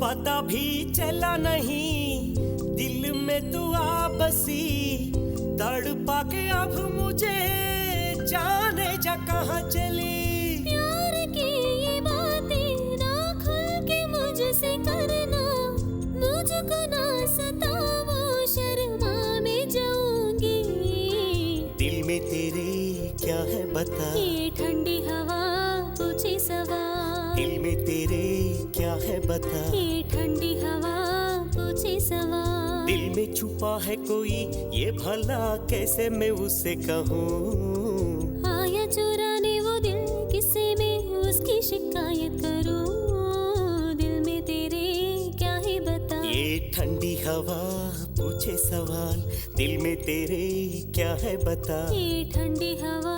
पता भी चला नहीं दिल में तू आ बसी, तड़पा के अब मुझे जाने जा कहाँ चली। प्यार की ये बातें ना खुल के मुझसे करना, मुझको ना सताओ शर्मा में जाऊंगी। दिल में तेरे क्या है बता, ये ठंडी हवा पूछे सवाल। दिल में तेरे क्या है बता, ये ठंडी हवा पूछे सवाल। दिल में छुपा है कोई ये भला, कैसे मैं उसे कहूँ। शिकायत करूं, दिल में तेरे क्या ही बता। ये ठंडी हवा पूछे सवाल, दिल में तेरे क्या है बता। ये ठंडी हवा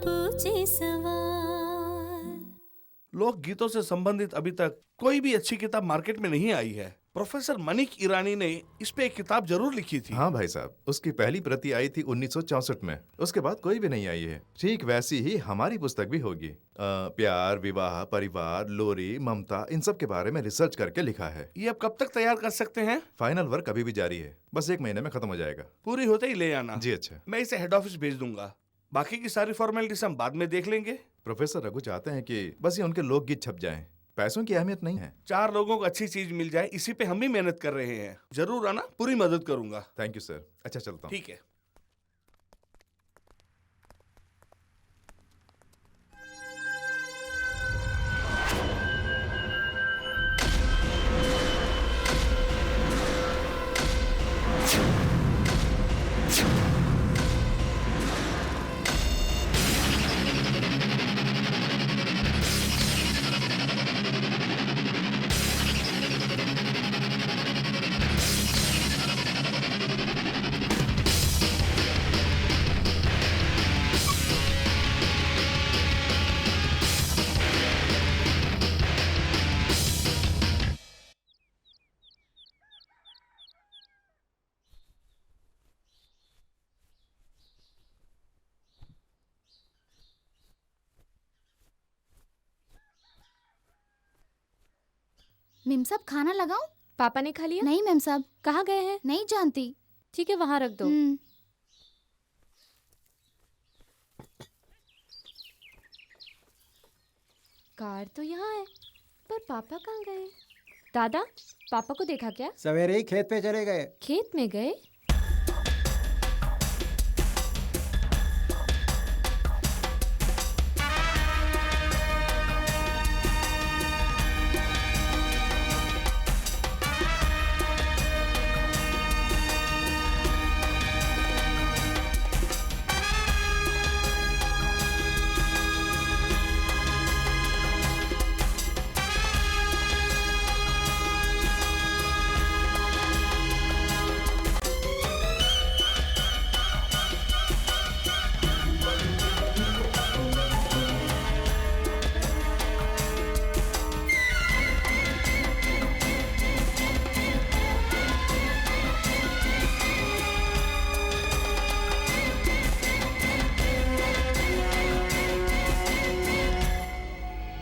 पूछे सवाल। लोक गीतों से संबंधित अभी तक कोई भी अच्छी किताब मार्केट में नहीं आई है। प्रोफेसर मनिक ईरानी ने इस पे एक किताब जरूर लिखी थी। हाँ भाई साहब, उसकी पहली प्रति आई थी 1964 में। उसके बाद कोई भी नहीं आई है। ठीक वैसी ही हमारी पुस्तक भी होगी। प्यार, विवाह, परिवार, लोरी, ममता, इन सब के बारे में रिसर्च करके लिखा है। ये अब कब तक तैयार कर सकते हैं? फाइनल वर्क अभी भी जारी है, बस 1 महीने में खत्म हो जाएगा। पूरी होते ही ले आना। जी अच्छा। मैं इसे हेड ऑफिस भेज दूंगा, बाकी की सारी फॉर्मेलिटीज हम बाद में देख लेंगे। प्रोफेसर रघु चाहते हैं कि बस ये उनके लोकगीत छप जाएं। पैसों की अहमियत नहीं है। 4 लोगों को अच्छी चीज मिल जाए, इसी पे हम भी मेहनत कर रहे हैं। जरूर आना, पूरी मदद करूंगा। Thank you sir. अच्छा चलता हूँ। ठीक है। मेम साहब खाना लगाऊं? पापा ने खा लिया? नहीं मेम साहब। कहाँ गए हैं? नहीं जानती। ठीक है, वहां रख दो। कार तो यहाँ है, पर पापा कहाँ गए? दादा, पापा को देखा क्या? सवेरे ही खेत पे चले गए। खेत में गए?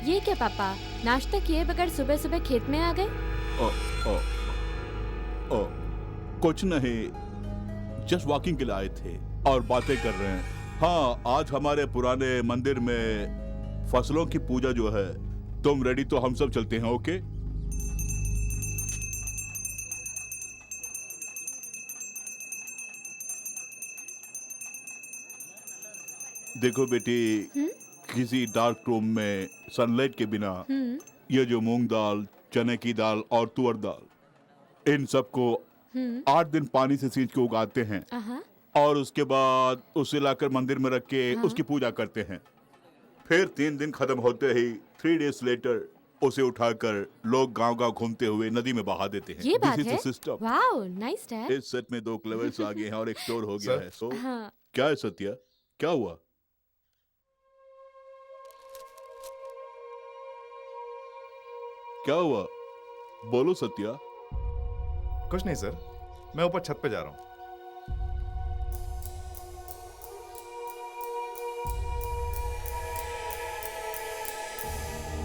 ये क्या पापा, नाश्ता किए बगैर सुबह सुबह खेत में आ गए? कुछ नहीं, जस्ट वॉकिंग के लिए आए थे और बातें कर रहे हैं। हाँ, आज हमारे पुराने मंदिर में फसलों की पूजा जो है। तुम रेडी तो हम सब चलते हैं, ओके? देखो बेटी, किसी डार्क रूम में सनलाइट के बिना ये जो मूंग दाल, चने की दाल और तुअर दाल, इन सबको 8 दिन पानी से सींच के उगाते हैं और उसके बाद उसे लाकर मंदिर में रख के उसकी पूजा करते हैं। फिर 3 दिन खत्म होते ही 3 डेज लेटर उसे उठाकर लोग गांव-गांव घूमते हुए नदी में बहा देते हैं। ये बात This is है? the system. Wow, nice dad. इस सेट में 2 क्लेवर्स आ गए हैं और एक स्टोर हो गया है। सो हाँ। क्या है सत्या, क्या हुआ? क्या हुआ, बोलो सत्या। कुछ नहीं सर, मैं ऊपर छत पे जा रहा हूँ।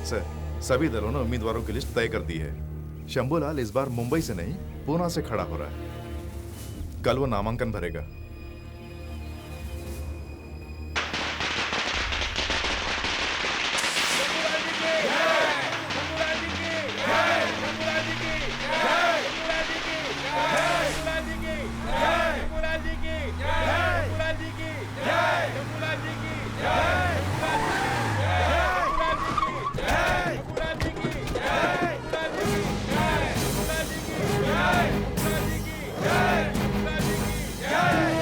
सर, सभी दलों ने उम्मीदवारों की लिस्ट तय कर दी है। शंभूलाल इस बार मुंबई से नहीं, पूना से खड़ा हो रहा है। कल वो नामांकन भरेगा। जय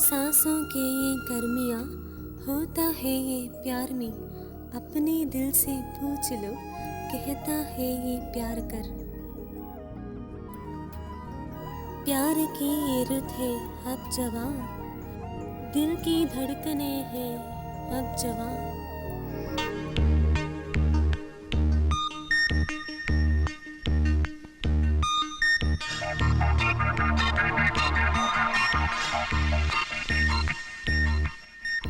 सांसों के ये गर्मियाँ होता है ये प्यार में, अपने दिल से पूछ लो कहता है ये प्यार कर। प्यार की ये रुत है अब जवां, दिल की धड़कने हैं अब जवां।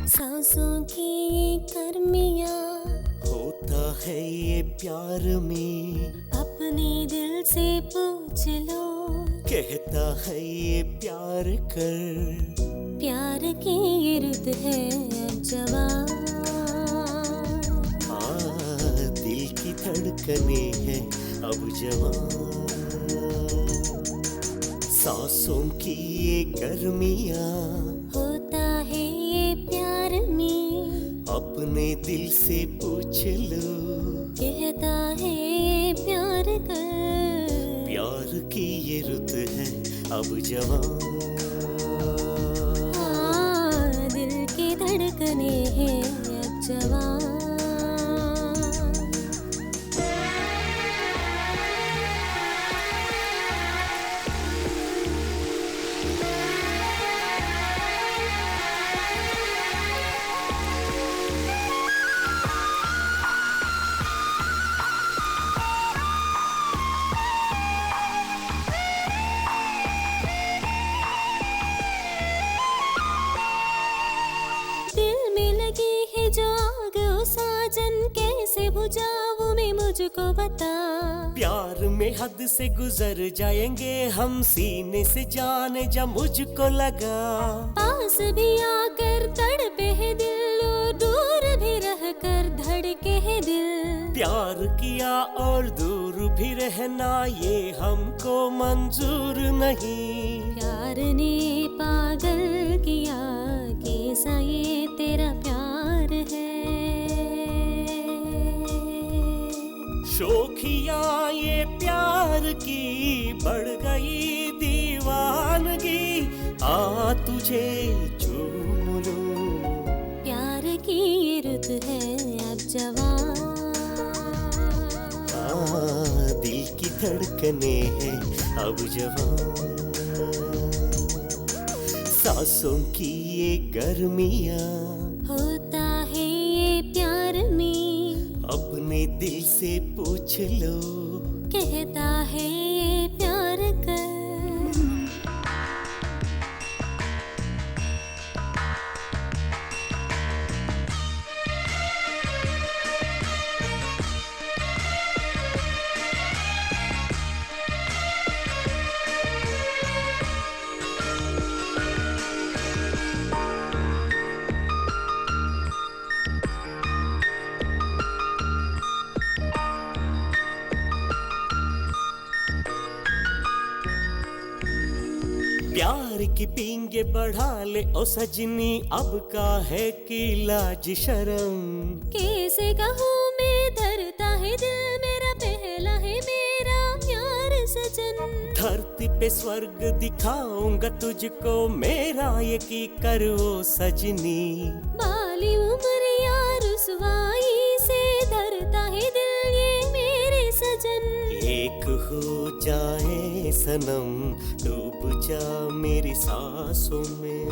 सांसों की ये गर्मियाँ होता है ये प्यार में, अपने दिल से पूछ लो कहता है ये प्यार कर। प्यार की ये रुत है अब जवां। दिल की धड़कने हैं अब जवां। सांसों की ये गर्मियाँ होता है ये प्यार में, अपने दिल से पूछ लो कहता है ये प्यार कर। प्यार की ये रुत है अब जवां। दिल की धड़कने हैं अब जवां। बुझाऊं मैं मुझको बता। प्यार में हद से गुजर जाएंगे हम, सीने से जाने जा मुझको लगा। पास भी आकर तड़पे है दिल, दूर भी रहकर धड़के है दिल। प्यार किया और दूर भी रहना ये हमको मंजूर नहीं। प्यार ने पागल किया कैसा ये तेरा प्यार है। शोखिया ये प्यार की बढ़ गई दीवानगी, आ तुझे चूम लूं। प्यार की ये रुत है अब जवां। दिल की धड़कने हैं अब जवां। सांसों की ये गर्मियाँ होता है ये प्यार में, अपने दिल से पूछ लो कहता है ये प्यार कर। प्यार की पींगे बढ़ा ले ओ सजनी, अब का है कि लाज शर्म। कैसे कहूँ मैं धरता है दिल मेरा, पहला है मेरा प्यार सजन। धरती पे स्वर्ग दिखाऊंगा तुझको, मेरा ये की करो सजनी। बाली उमरिया रुसवाई से धरता है दिल ये मेरे सजन। एक हो जाए सनम, डूब जा मेरी सांसों में।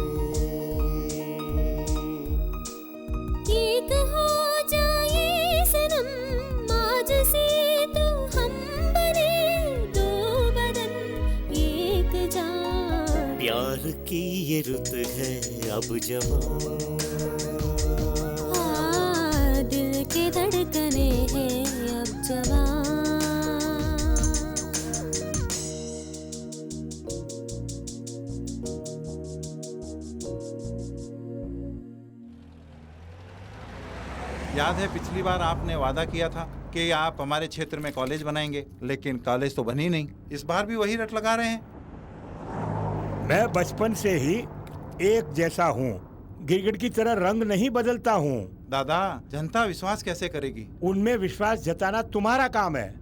एक हो जाए सनम, आज से तो हम बने दो बदन एक जान। प्यार की ये रुत है अब जवां। दिल के धड़कने हैं अब जवां। याद है पिछली बार आपने वादा किया था कि आप हमारे क्षेत्र में कॉलेज बनाएंगे, लेकिन कॉलेज तो बनी नहीं। इस बार भी वही रट लगा रहे हैं। मैं बचपन से ही एक जैसा हूँ, गिरगिट की तरह रंग नहीं बदलता हूँ। दादा, जनता विश्वास कैसे करेगी? उनमें विश्वास जताना तुम्हारा काम है।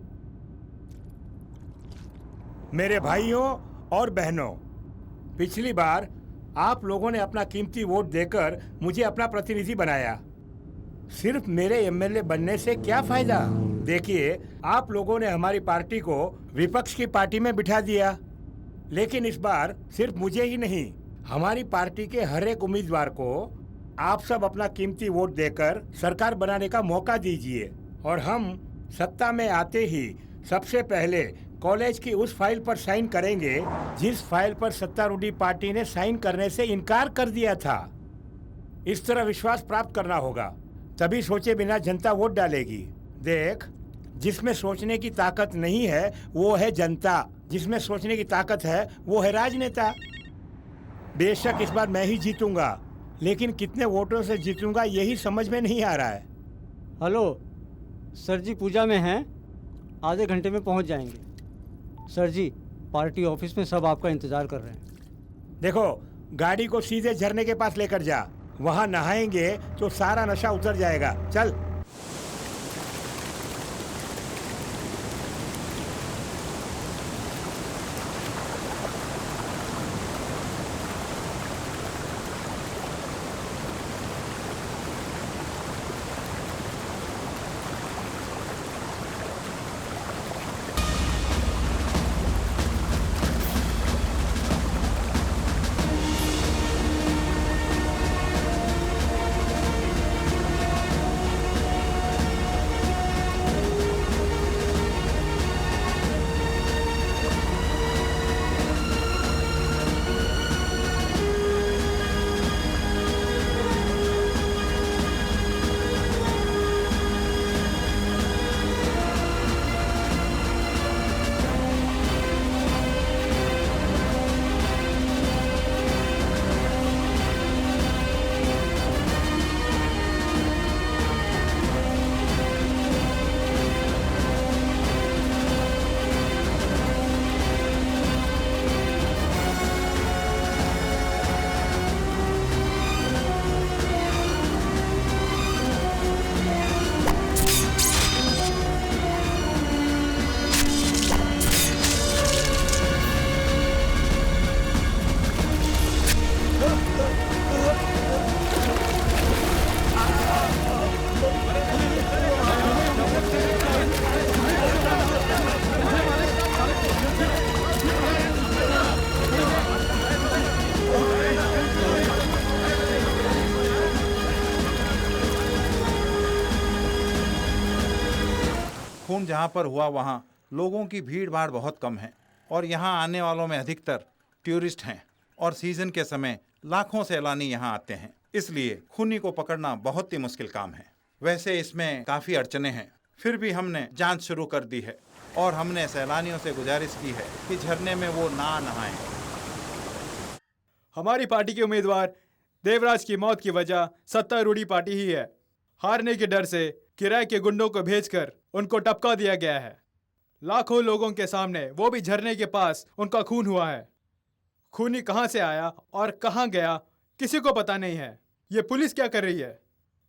मेरे भाइयों और बहनों, पिछली बार आप लोगों ने अपना कीमती वोट देकर मुझे अपना प्रतिनिधि बनाया। सिर्फ मेरे एमएलए बनने से क्या फायदा? देखिए, आप लोगों ने हमारी पार्टी को विपक्ष की पार्टी में बिठा दिया, लेकिन इस बार सिर्फ मुझे ही नहीं, हमारी पार्टी के हर एक उम्मीदवार को आप सब अपना कीमती वोट देकर सरकार बनाने का मौका दीजिए और हम सत्ता में आते ही सबसे पहले कॉलेज की उस फाइल पर साइन करेंगे जिस फाइल पर सत्तारूढ़ी पार्टी ने साइन करने से इनकार कर दिया था। इस तरह विश्वास प्राप्त करना होगा, तभी सोचे बिना जनता वोट डालेगी। देख, जिसमें सोचने की ताकत नहीं है वो है जनता, जिसमें सोचने की ताकत है वो है राजनेता। बेशक इस बार मैं ही जीतूंगा, लेकिन कितने वोटों से जीतूंगा यही समझ में नहीं आ रहा है। हेलो सर जी, पूजा में हैं, आधे घंटे में पहुंच जाएंगे। सर जी, पार्टी ऑफिस में सब आपका इंतजार कर रहे हैं। देखो, गाड़ी को सीधे झरने के पास लेकर जा, वहाँ नहाएंगे तो सारा नशा उतर जाएगा। चल। खून जहाँ पर हुआ वहाँ लोगों की भीड़ भाड़ बहुत कम है और यहाँ आने वालों में अधिकतर टूरिस्ट हैं और सीजन के समय लाखों सैलानी यहाँ आते हैं, इसलिए खूनी को पकड़ना बहुत ही मुश्किल काम है। वैसे इसमें काफ़ी अड़चने हैं, फिर भी हमने जांच शुरू कर दी है और हमने सैलानियों से गुजारिश की है कि झरने में वो ना नहाएं। हमारी पार्टी के उम्मीदवार देवराज की मौत की वजह सत्तारूढ़ी पार्टी ही है। हारने के डर से किराए के गुंडों को भेजकर उनको टपका दिया गया है। लाखों लोगों के सामने, वो भी झरने के पास, उनका खून हुआ है। खूनी कहां से आया और कहां गया किसी को पता नहीं है। ये पुलिस क्या कर रही है?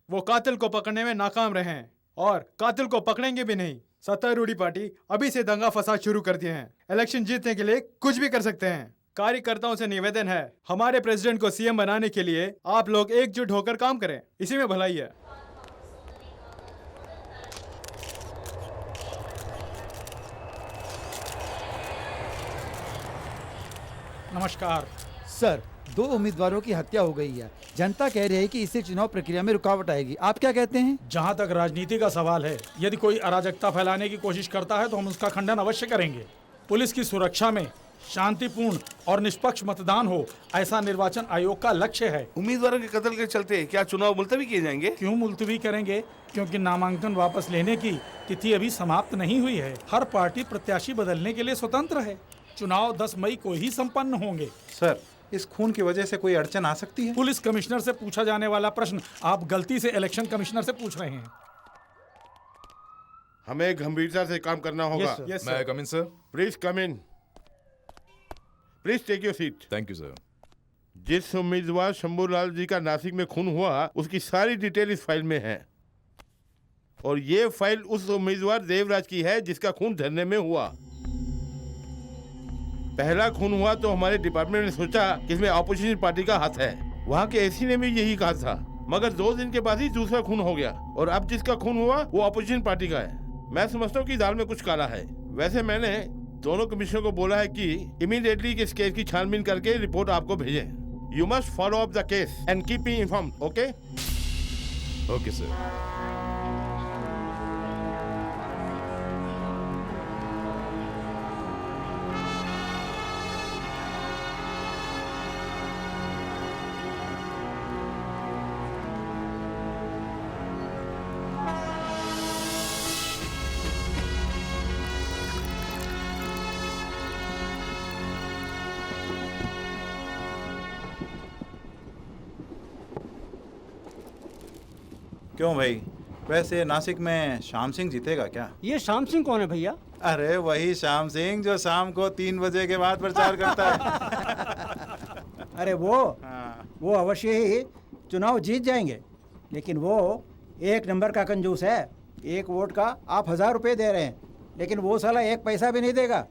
वो कातिल को पकड़ने में नाकाम रहे हैं और कातिल को पकड़ेंगे भी नहीं। सत्तारूढ़ी पार्टी अभी से दंगा फसाद शुरू कर दिए हैं। इलेक्शन जीतने के लिए कुछ भी कर सकते हैं। कार्यकर्ताओं से निवेदन है, हमारे प्रेसिडेंट को सीएम बनाने के लिए आप लोग एकजुट होकर काम करें, इसी में भलाई है। नमस्कार सर। 2 उम्मीदवारों की हत्या हो गई है। जनता कह रही है कि इससे चुनाव प्रक्रिया में रुकावट आएगी। आप क्या कहते हैं? जहां तक राजनीति का सवाल है, यदि कोई अराजकता फैलाने की कोशिश करता है तो हम उसका खंडन अवश्य करेंगे। पुलिस की सुरक्षा में शांतिपूर्ण और निष्पक्ष मतदान हो, ऐसा निर्वाचन आयोग का लक्ष्य है। उम्मीदवारों के कत्ल के चलते क्या चुनाव मुलतवी किए जाएंगे? क्यों मुलतवी करेंगे? क्योंकि नामांकन वापस लेने की तिथि अभी समाप्त नहीं हुई है। हर पार्टी प्रत्याशी बदलने के लिए स्वतंत्र है। चुनाव 10 मई को ही संपन्न होंगे। सर, इस खून की वजह से कोई अड़चन आ सकती है? पुलिस कमिश्नर से पूछा जाने वाला प्रश्न आप गलती से इलेक्शन कमिश्नर से पूछ रहे हैं। हमें गंभीरता से काम करना होगा। May I come in, sir? Please come in. Please take your seat. Thank you sir. जिस उम्मीदवार शंभूलाल जी का नासिक में खून हुआ उसकी सारी डिटेल इस फाइल में है और ये फाइल उस उम्मीदवार देवराज की है जिसका खून झरने में हुआ। पहला खून हुआ तो हमारे डिपार्टमेंट ने सोचा कि इसमें ऑपोजिशन पार्टी का हाथ है। वहाँ के एसी ने भी यही कहा था, मगर 2 दिन के बाद ही दूसरा खून हो गया और अब जिसका खून हुआ वो ऑपोजिशन पार्टी का है। मैं समझता हूँ कि दाल में कुछ काला है। वैसे मैंने दोनों कमिश्नर को बोला है कि इमीडिएटली इस केस की छानबीन करके रिपोर्ट आपको भेजें। You must follow up the case and keep me informed, okay? Okay, sir. क्यों भाई, वैसे नासिक में श्याम सिंह जीतेगा क्या? ये श्याम सिंह कौन है भैया? अरे वही श्याम सिंह जो शाम को 3 बजे के बाद प्रचार करता है। अरे वो अवश्य ही चुनाव जीत जाएंगे, लेकिन वो 1 नंबर का कंजूस है। 1 वोट का आप 1000 रुपये दे रहे हैं, लेकिन वो साला 1 पैसा भी नहीं देगा।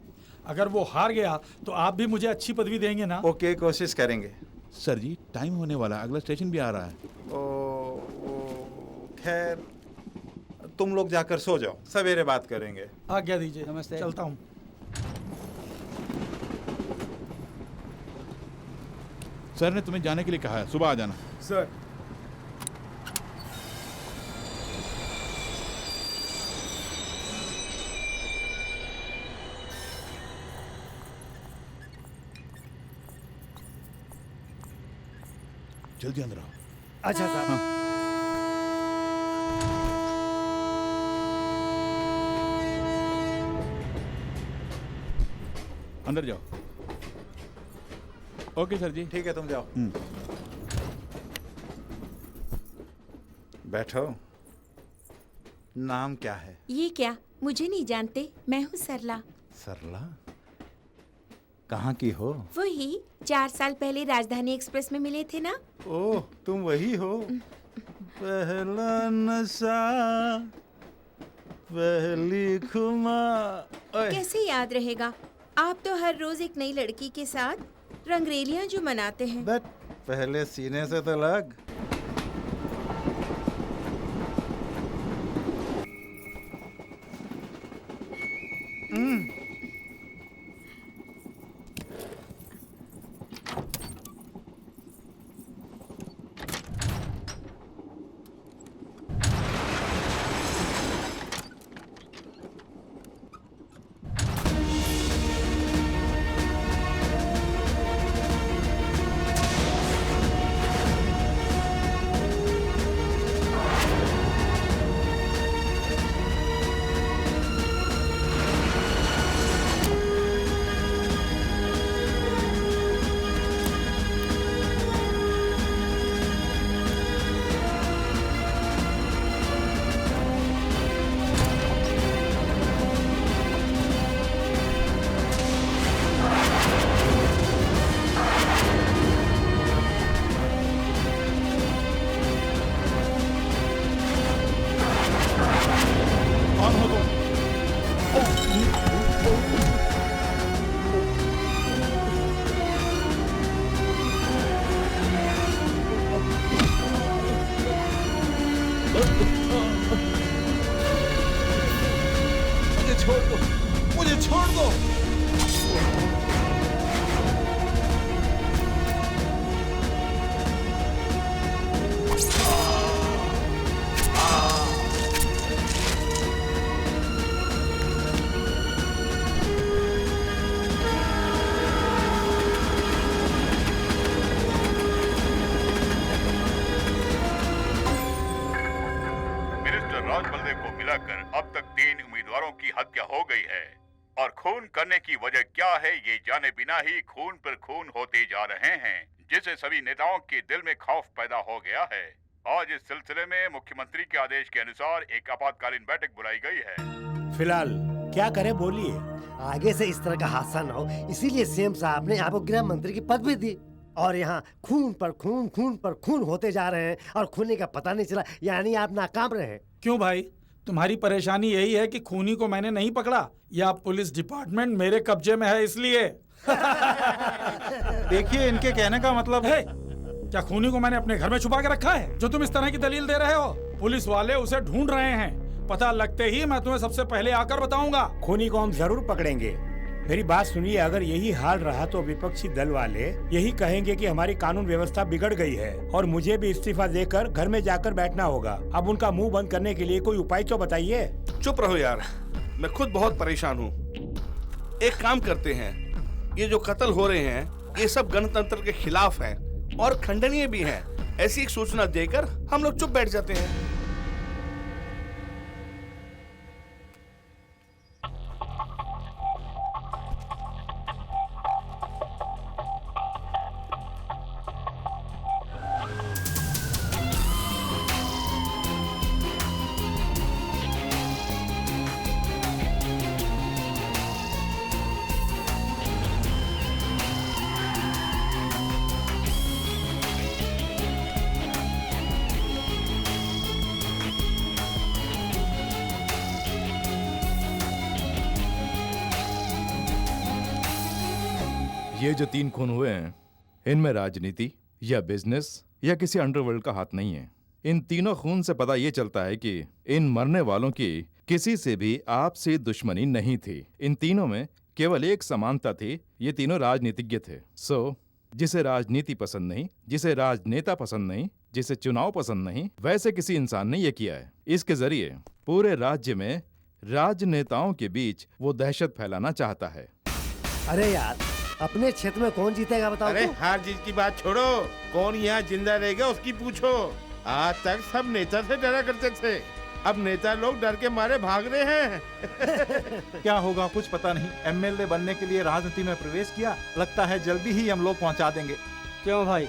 अगर वो हार गया तो आप भी मुझे अच्छी पदवी देंगे ना? ओके, कोशिश करेंगे। सर जी, टाइम होने वाला है, अगला स्टेशन भी आ रहा है। खैर, तुम लोग जाकर सो जाओ, सवेरे बात करेंगे। आज्ञा दीजिए। नमस्ते। चलता हूँ। सर ने तुम्हें जाने के लिए कहा है, सुबह आ जाना। सर। जल्दी अंदर आओ। अच्छा साहब। अंदर जाओ। ओके सर जी। ठीक है, तुम जाओ। बैठो। नाम क्या है? ये क्या, मुझे नहीं जानते? मैं हूँ सरला। सरला? कहाँ की हो? वही 4 साल पहले राजधानी एक्सप्रेस में मिले थे ना। ओह, तुम वही हो। पहला नशा, पहली खुमार। कैसे याद रहेगा? आप तो हर रोज एक नई लड़की के साथ रंगरेलियां जो मनाते हैं। बट पहले सीने से तो लग। मुझे छोड़ दो। मिनिस्टर राज बलदेव को मिलाकर अब तक 3 उम्मीदवारों की हत्या हो गई है और खून करने की वजह क्या है ये जाने बिना ही खून पर खून होते जा रहे हैं, जिससे सभी नेताओं के दिल में खौफ पैदा हो गया है। आज इस सिलसिले में मुख्यमंत्री के आदेश के अनुसार एक आपातकालीन बैठक बुलाई गई है। फिलहाल क्या करे बोलिए। आगे से इस तरह का हादसा न हो, इसीलिए सीएम साहब ने आपको गृह मंत्री की पदवी दी। और यहाँ खून पर खून होते जा रहे हैं और खूनी का पता नहीं चला, यानी आप नाकाम रहे। क्यों भाई, तुम्हारी परेशानी यही है कि खूनी को मैंने नहीं पकड़ा या पुलिस डिपार्टमेंट मेरे कब्जे में है इसलिए? देखिए, इनके कहने का मतलब है क्या खूनी को मैंने अपने घर में छुपा के रखा है जो तुम इस तरह की दलील दे रहे हो? पुलिस वाले उसे ढूंढ रहे हैं, पता लगते ही मैं तुम्हें सबसे पहले आकर बताऊंगा। खूनी को हम जरूर पकड़ेंगे। मेरी बात सुनिए, अगर यही हाल रहा तो विपक्षी दल वाले यही कहेंगे कि हमारी कानून व्यवस्था बिगड़ गई है और मुझे भी इस्तीफा देकर घर में जाकर बैठना होगा। अब उनका मुंह बंद करने के लिए कोई उपाय तो बताइए। चुप रहो यार, मैं खुद बहुत परेशान हूँ। एक काम करते हैं, ये जो कत्ल हो रहे हैं ये सब गणतंत्र के खिलाफ हैं और खंडनीय भी हैं। ऐसी एक सूचना देकर हम लोग चुप बैठ जाते हैं। ये जो 3 खून हुए हैं, इनमें राजनीति या बिजनेस या किसी अंडरवर्ल्ड का हाथ नहीं है। इन तीनों खून से पता ये चलता है कि इन मरने वालों की किसी से भी आपसी दुश्मनी नहीं थी। इन तीनों में केवल एक समानता थी, ये तीनों राजनीतिज्ञ थे। जिसे राजनीति पसंद नहीं, जिसे राजनेता पसंद नहीं, जिसे चुनाव पसंद नहीं, वैसे किसी इंसान ने ये किया है। इसके जरिए पूरे राज्य में राजनेताओं के बीच वो दहशत फैलाना चाहता है। अरे यार, अपने क्षेत्र में कौन जीतेगा बताओ? अरे हार जीत की बात छोड़ो, कौन यहाँ जिंदा रहेगा उसकी पूछो। आज तक सब नेता से डरा करते थे, अब नेता लोग डर के मारे भाग रहे हैं। क्या होगा कुछ पता नहीं। एमएलए बनने के लिए राजनीति में प्रवेश किया, लगता है जल्दी ही हम लोग पहुंचा देंगे। क्यों भाई,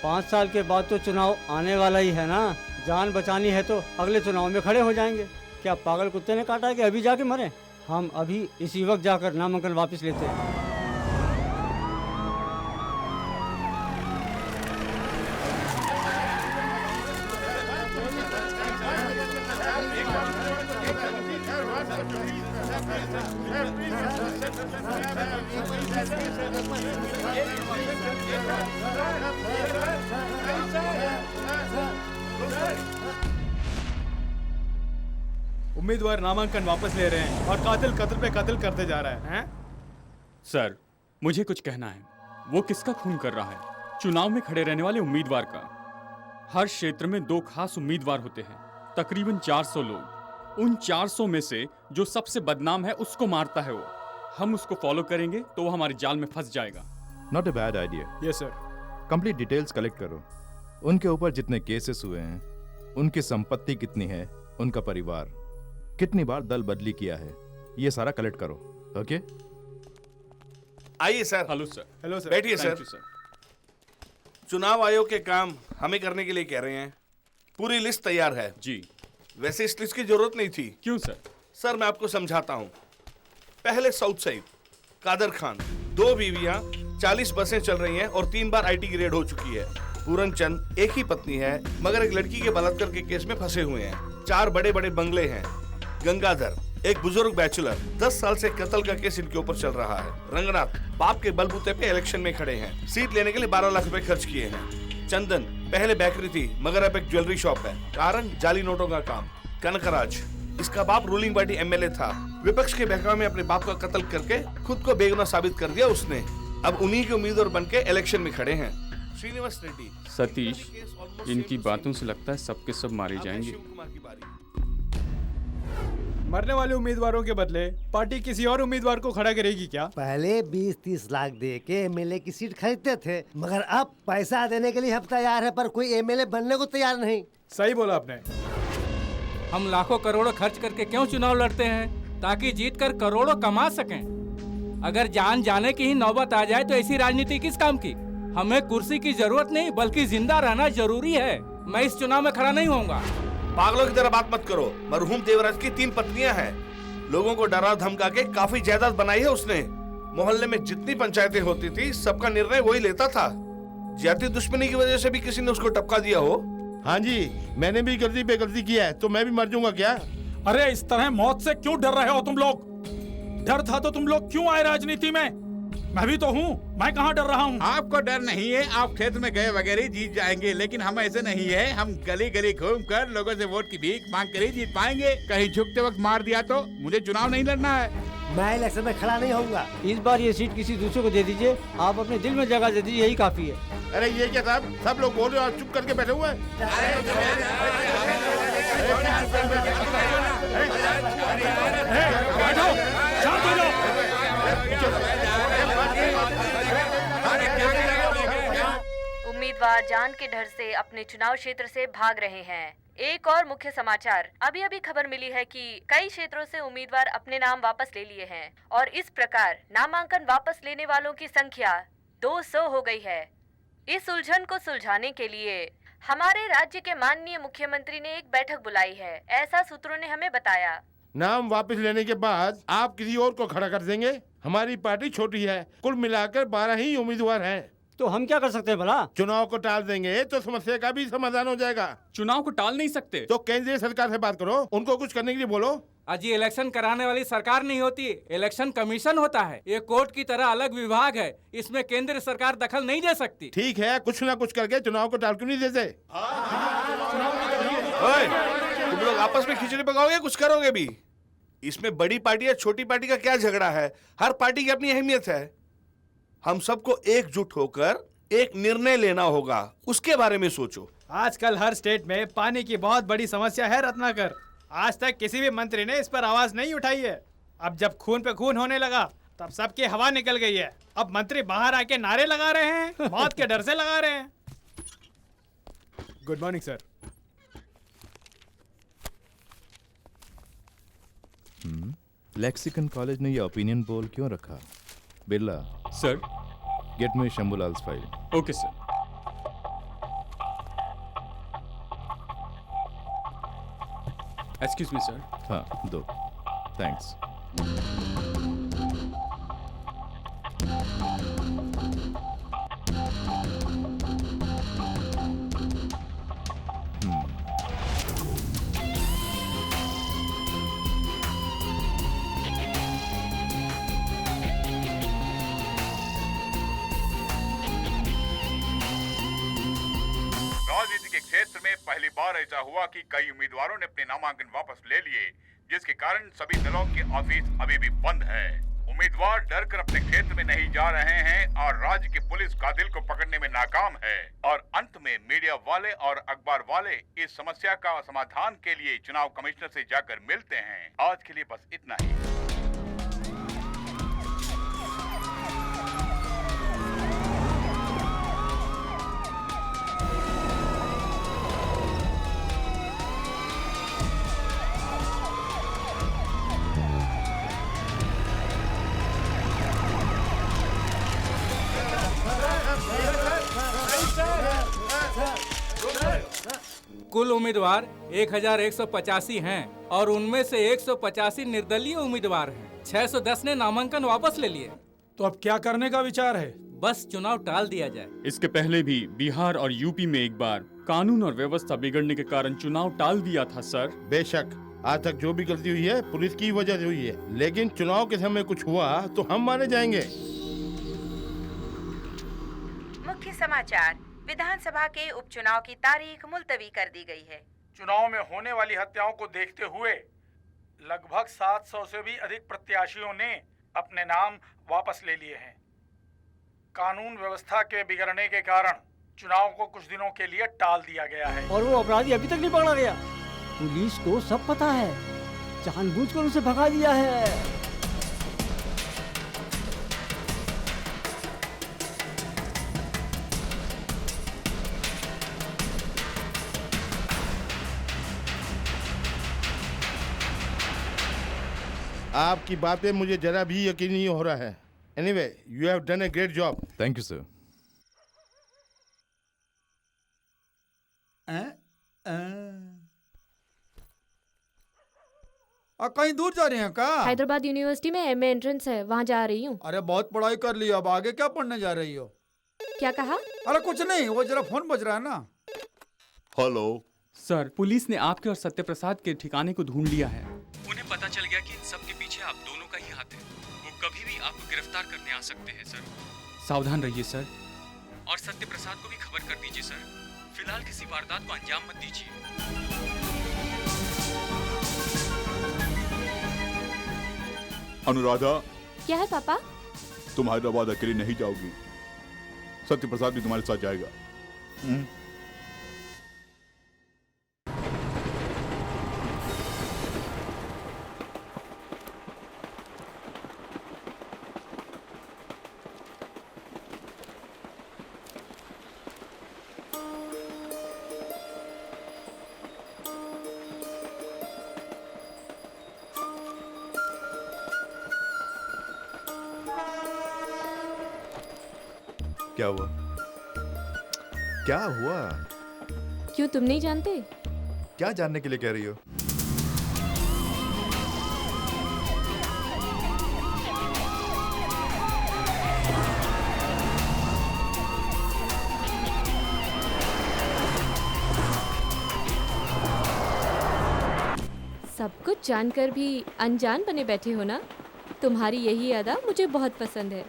5 साल के बाद तो चुनाव आने वाला ही है ना। जान बचानी है तो अगले चुनाव में खड़े हो जाएंगे। क्या पागल कुत्ते ने काटा है कि अभी जाके मरे? हम अभी इसी वक्त जाकर नामांकन वापस लेते हैं। उम्मीदवार नामांकन वापस ले रहे हैं और कातिल कत्ल पे कत्ल करते जा रहा है। सर, मुझे कुछ कहना है। वो किसका खून कर रहा है? चुनाव में खड़े रहने वाले उम्मीदवार का। हर क्षेत्र में 2 खास उम्मीदवार होते हैं, तकरीबन 400 लोग। उन 400 में से जो सबसे बदनाम है उसको मारता है वो। हम उसको फॉलो करेंगे तो वो हमारे जाल में फंस जाएगा। Not a bad idea. Yes sir. Complete details collect करो। उनके ऊपर जितने केसेस हुए हैं, उनकी संपत्ति कितनी है, उनका परिवार, कितनी बार दल बदली किया है, ये सारा कलेक्ट करो। ओके? आइए sir. Hello sir. Hello sir. बैठिए Thank सर। you, sir. चुनाव आयोग के काम हमें करने के लिए कह रहे हैं। पूरी लिस्ट तैयार है जी। वैसे इस लिस्ट की जरूरत नहीं थी। क्यों सर? सर मैं आपको समझाता हूँ। पहले साउथ साइड कादर खान, 2 बीवियां, 40 बसें चल रही हैं और 3 बार IT ग्रेड हो चुकी है। पूरन चंद एक ही पत्नी है मगर एक लड़की के बलात्कार के केस में फंसे हुए हैं। 4 बड़े बड़े बंगले हैं। गंगाधर एक बुजुर्ग बैचलर, 10 साल से कत्ल का केस इनके ऊपर चल रहा है। रंगनाथ बाप के बलबूते पे इलेक्शन में खड़े हैं, सीट लेने के लिए 12 लाख रुपए खर्च किए हैं। चंदन पहले बेकरी थी मगर अब एक ज्वेलरी शॉप है। कारण जाली नोटों का काम। कनकराज इसका बाप रूलिंग पार्टी MLA था, विपक्ष के बहकावे में अपने बाप का कत्ल करके खुद को बेगुनाह साबित कर दिया उसने। अब उन्हीं के उम्मीदवार बन के इलेक्शन में खड़े हैं। श्रीनिवास रेड्डी। सतीश, इनकी बातों से लगता है सबके सब मारे जाएंगे। मरने वाले उम्मीदवारों के बदले पार्टी किसी और उम्मीदवार को खड़ा करेगी क्या? पहले 20-30 लाख दे के MLA की सीट खरीदते थे, मगर अब पैसा देने के लिए हम तैयार है पर कोई MLA बनने को तैयार नहीं। सही बोला आपने। हम लाखों करोड़ों खर्च करके क्यों चुनाव लड़ते हैं? ताकि जीत कर करोड़ों कमा सकें। अगर जान जाने की ही नौबत आ जाए तो ऐसी राजनीति किस काम की? हमें कुर्सी की जरूरत नहीं बल्कि जिंदा रहना जरूरी है। मैं इस चुनाव में खड़ा नहीं होऊंगा। पागलों की तरह बात मत करो। मरहूम देवराज की 3 पत्नियां हैं। लोगों को डरा धमका के काफी जायदाद बनाई है उसने। मोहल्ले में जितनी पंचायतें होती थी सबका निर्णय वही लेता था। जाति दुश्मनी की वजह से भी किसी ने उसको टपका दिया हो? हाँ जी, मैंने भी गलती पे गलती किया है तो मैं भी मर जाऊंगा क्या? अरे इस तरह मौत से क्यों डर रहे हो तुम लोग? डर था तो तुम लोग क्यों आए राजनीति में? मैं भी तो हूँ, मैं कहाँ डर रहा हूँ। आपको डर नहीं है, आप खेत में गए वगैरह जीत जाएंगे, लेकिन हम ऐसे नहीं है। हम गली गली घूम कर लोगों से वोट की भीख मांग कर ही जीत पाएंगे। कहीं झुकते वक्त मार दिया तो मुझे चुनाव नहीं लड़ना है। मैं इलेक्शन में खड़ा नहीं होऊंगा। इस बार ये सीट किसी दूसरे को दे दीजिए, आप अपने दिल में जगह दे दीजिए, यही काफी है। अरे ये क्या साहब, सब लोग बोल रहे हो और चुप करके बैठे हुए हैं। उम्मीदवार जान के डर से अपने चुनाव क्षेत्र से भाग रहे हैं। एक और मुख्य समाचार, अभी अभी खबर मिली है कि कई क्षेत्रों से उम्मीदवार अपने नाम वापस ले लिए हैं और इस प्रकार नामांकन वापस लेने वालों की संख्या 200 हो गई है। इस उलझन को सुलझाने के लिए हमारे राज्य के माननीय मुख्यमंत्री ने एक बैठक बुलाई है, ऐसा सूत्रों ने हमें बताया। नाम वापस लेने के बाद आप किसी और को खड़ा कर देंगे। हमारी पार्टी छोटी है, कुल मिलाकर 12 ही उम्मीदवार हैं। तो हम क्या कर सकते हैं भला? चुनाव को टाल देंगे तो समस्या का भी समाधान हो जाएगा। चुनाव को टाल नहीं सकते तो केंद्रीय सरकार से बात करो, उनको कुछ करने के लिए बोलो। अजी इलेक्शन कराने वाली सरकार नहीं होती, इलेक्शन कमीशन होता है। ये कोर्ट की तरह अलग विभाग है, इसमें केंद्र सरकार दखल नहीं दे सकती। ठीक है, कुछ ना कुछ करके चुनाव को टाल क्यों नहीं देते? तुम लोग आपस में खिचड़ी पकाओगे, कुछ करोगे भी? इसमें बड़ी पार्टी या छोटी पार्टी का क्या झगड़ा है? हर पार्टी की अपनी अहमियत है। हम सबको एकजुट होकर एक निर्णय लेना होगा, उसके बारे में सोचो। आजकल हर स्टेट में पानी की बहुत बड़ी समस्या है रत्नाकर। आज तक किसी भी मंत्री ने इस पर आवाज नहीं उठाई है। अब जब खून पे खून होने लगा तब सबकी हवा निकल गई है। अब मंत्री बाहर आके नारे लगा रहे हैं, मौत के डर से लगा रहे हैं। Good morning sir. Lexicon college ने ये ओपिनियन पोल क्यों रखा? Birla sir, get me Shambhulal's file. Okay sir. Excuse me sir. हाँ, दो। थैंक्स। राजनीति के क्षेत्र में पहली बार ऐसा हुआ कि कई उम्मीदवारों ने अपने नामांकन वापस ले लिए, जिसके कारण सभी दलों के ऑफिस अभी भी बंद है। उम्मीदवार डर कर अपने क्षेत्र में नहीं जा रहे हैं और राज्य की पुलिस कातिल को पकड़ने में नाकाम है। और अंत में मीडिया वाले और अखबार वाले इस समस्या का समाधान के लिए चुनाव कमिश्नर से जाकर मिलते हैं। आज के लिए बस इतना ही। कुल उम्मीदवार 1185 हैं और उनमें से 185 निर्दलीय उम्मीदवार हैं। 610 ने नामांकन वापस ले लिए। तो अब क्या करने का विचार है? बस चुनाव टाल दिया जाए। इसके पहले भी बिहार और यूपी में एक बार कानून और व्यवस्था बिगड़ने के कारण चुनाव टाल दिया था सर। बेशक, आज तक जो भी गलती हुई है पुलिस की वजह से हुई है, लेकिन चुनाव के समय कुछ हुआ तो हम माने जाएंगे। मुख्य समाचार, विधानसभा के उपचुनाव की तारीख मुलतवी कर दी गई है। चुनाव में होने वाली हत्याओं को देखते हुए लगभग 700 से भी अधिक प्रत्याशियों ने अपने नाम वापस ले लिए हैं। कानून व्यवस्था के बिगड़ने के कारण चुनाव को कुछ दिनों के लिए टाल दिया गया है। और वो अपराधी अभी तक नहीं पकड़ा गया। पुलिस को सब पता है, जानबूझकर उसे भगा दिया है। आपकी बातें मुझे जरा भी यकीन नहीं हो रहा है। Anyway, you have done a great job. Thank you sir. कहीं दूर जा रही हैं का? हैदराबाद यूनिवर्सिटी में एमए एंट्रेंस है, वहाँ जा रही हूँ। अरे बहुत पढ़ाई कर ली, अब आगे क्या पढ़ने जा रही हो? क्या कहा? अरे कुछ नहीं, वो जरा फोन बज रहा है ना। हेलो सर, पुलिस ने आपके और सत्यप्रसाद के ठिकाने को ढूंढ लिया है। उन्हें पता चल गया कि इन सब के पीछे आप दोनों का ही हाथ है। वो कभी भी आपको गिरफ्तार करने आ सकते हैं सर। सावधान रहिए सर, और सत्य प्रसाद को भी खबर कर दीजिए सर। फिलहाल किसी वारदात को अंजाम मत दीजिए। अनुराधा, क्या है पापा? तुम हैदराबाद अकेली नहीं जाओगी, सत्य प्रसाद भी तुम्हारे साथ जाएगा। क्या हुआ? क्या हुआ? क्यों, तुम नहीं जानते? क्या जानने के लिए कह रही हो? सब कुछ जानकर भी अनजान बने बैठे हो ना? तुम्हारी यही अदा मुझे बहुत पसंद है।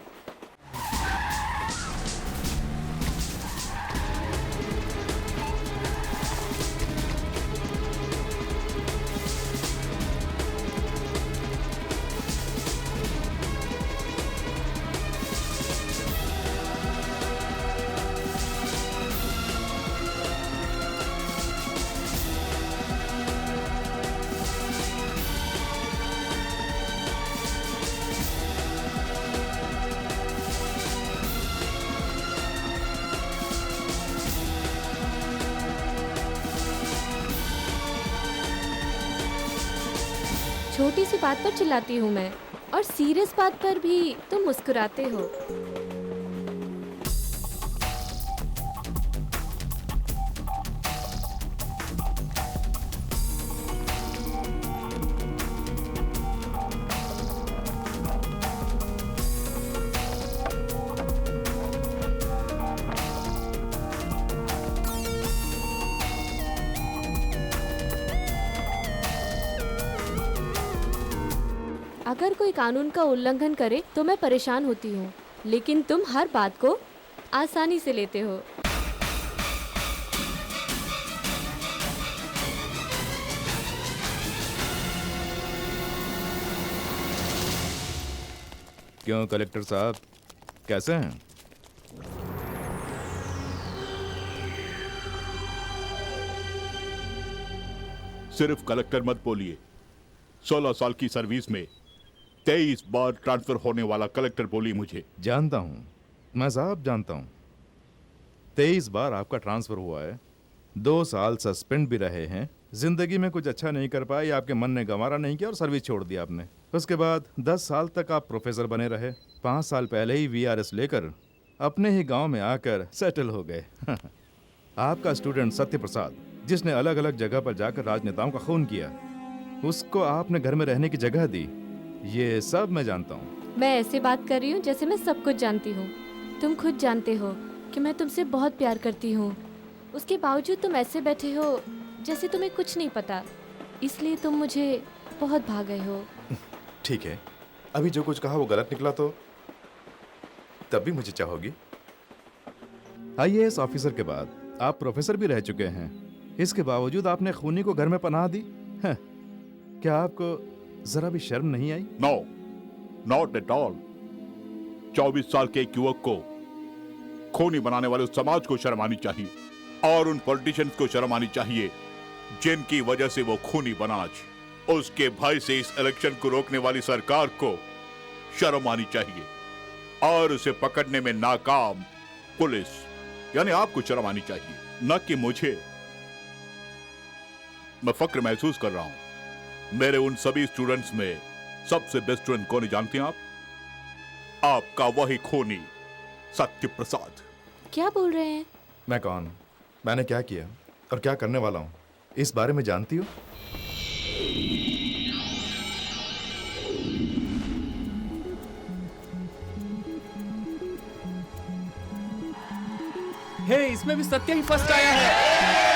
छोटी सी बात पर चिल्लाती हूँ मैं, और सीरियस बात पर भी तुम मुस्कुराते हो। अगर कोई कानून का उल्लंघन करे तो मैं परेशान होती हूँ, लेकिन तुम हर बात को आसानी से लेते हो। क्यों कलेक्टर साहब, कैसे हैं? सिर्फ कलेक्टर मत बोलिए। 16 साल की सर्विस में 23 बार ट्रांसफर होने वाला कलेक्टर बोली मुझे। जानता हूं, मैं साहब जानता हूं। 23 बार आपका ट्रांसफर हुआ है, 2 साल सस्पेंड भी रहे हैं, जिंदगी में कुछ अच्छा नहीं कर पाए, आपके मन ने गंवारा नहीं किया और सर्विस छोड़ दी आपने। उसके बाद 10 साल तक आप प्रोफेसर बने रहे। 5 साल पहले ही VRS लेकर अपने ही गांव में आकर सेटल हो गए। आपका स्टूडेंट सत्य प्रसाद, जिसने अलग अलग जगह पर जाकर राजनेताओं का खून किया, उसको आपने घर में रहने की जगह दी। ये सब मैं जानता हूँ। मैं ऐसे बात कर रही हूँ जैसे मैं सब कुछ जानती हूँ। तुम खुद जानते हो कि मैं तुमसे बहुत प्यार करती हूँ, उसके बावजूद तुम ऐसे बैठे हो जैसे तुम्हें कुछ नहीं पता। इसलिए तुम मुझे बहुत भा गए हो। ठीक है, अभी जो कुछ कहा वो गलत निकला तो तब भी मुझे चाहोगी? IAS ऑफिसर के बाद आप प्रोफेसर भी रह चुके हैं, इसके बावजूद आपने खूनी को घर में पनाह दी। क्या आपको जरा भी शर्म नहीं आई? No, not at all. 24 साल के एक युवक को खूनी बनाने वाले उस समाज को शर्म आनी चाहिए, और उन पॉलिटिशियंस को शर्म आनी चाहिए जिनकी वजह से वो खूनी बना। आज उसके भय से इस इलेक्शन को रोकने वाली सरकार को शर्म आनी चाहिए, और उसे पकड़ने में नाकाम पुलिस यानी आपको शर्म आनी चाहिए, न कि मुझे। मैं फक्र महसूस कर रहा हूं। मेरे उन सभी स्टूडेंट्स में सबसे बेस्ट स्टूडेंट कौन है जानती हैं आप? आपका वही खूनी सत्य प्रसाद। क्या बोल रहे हैं? मैं कौन, मैंने क्या किया और क्या करने वाला हूं, इस बारे में जानती हो? हे, इसमें भी सत्य ही फर्स्ट आया है।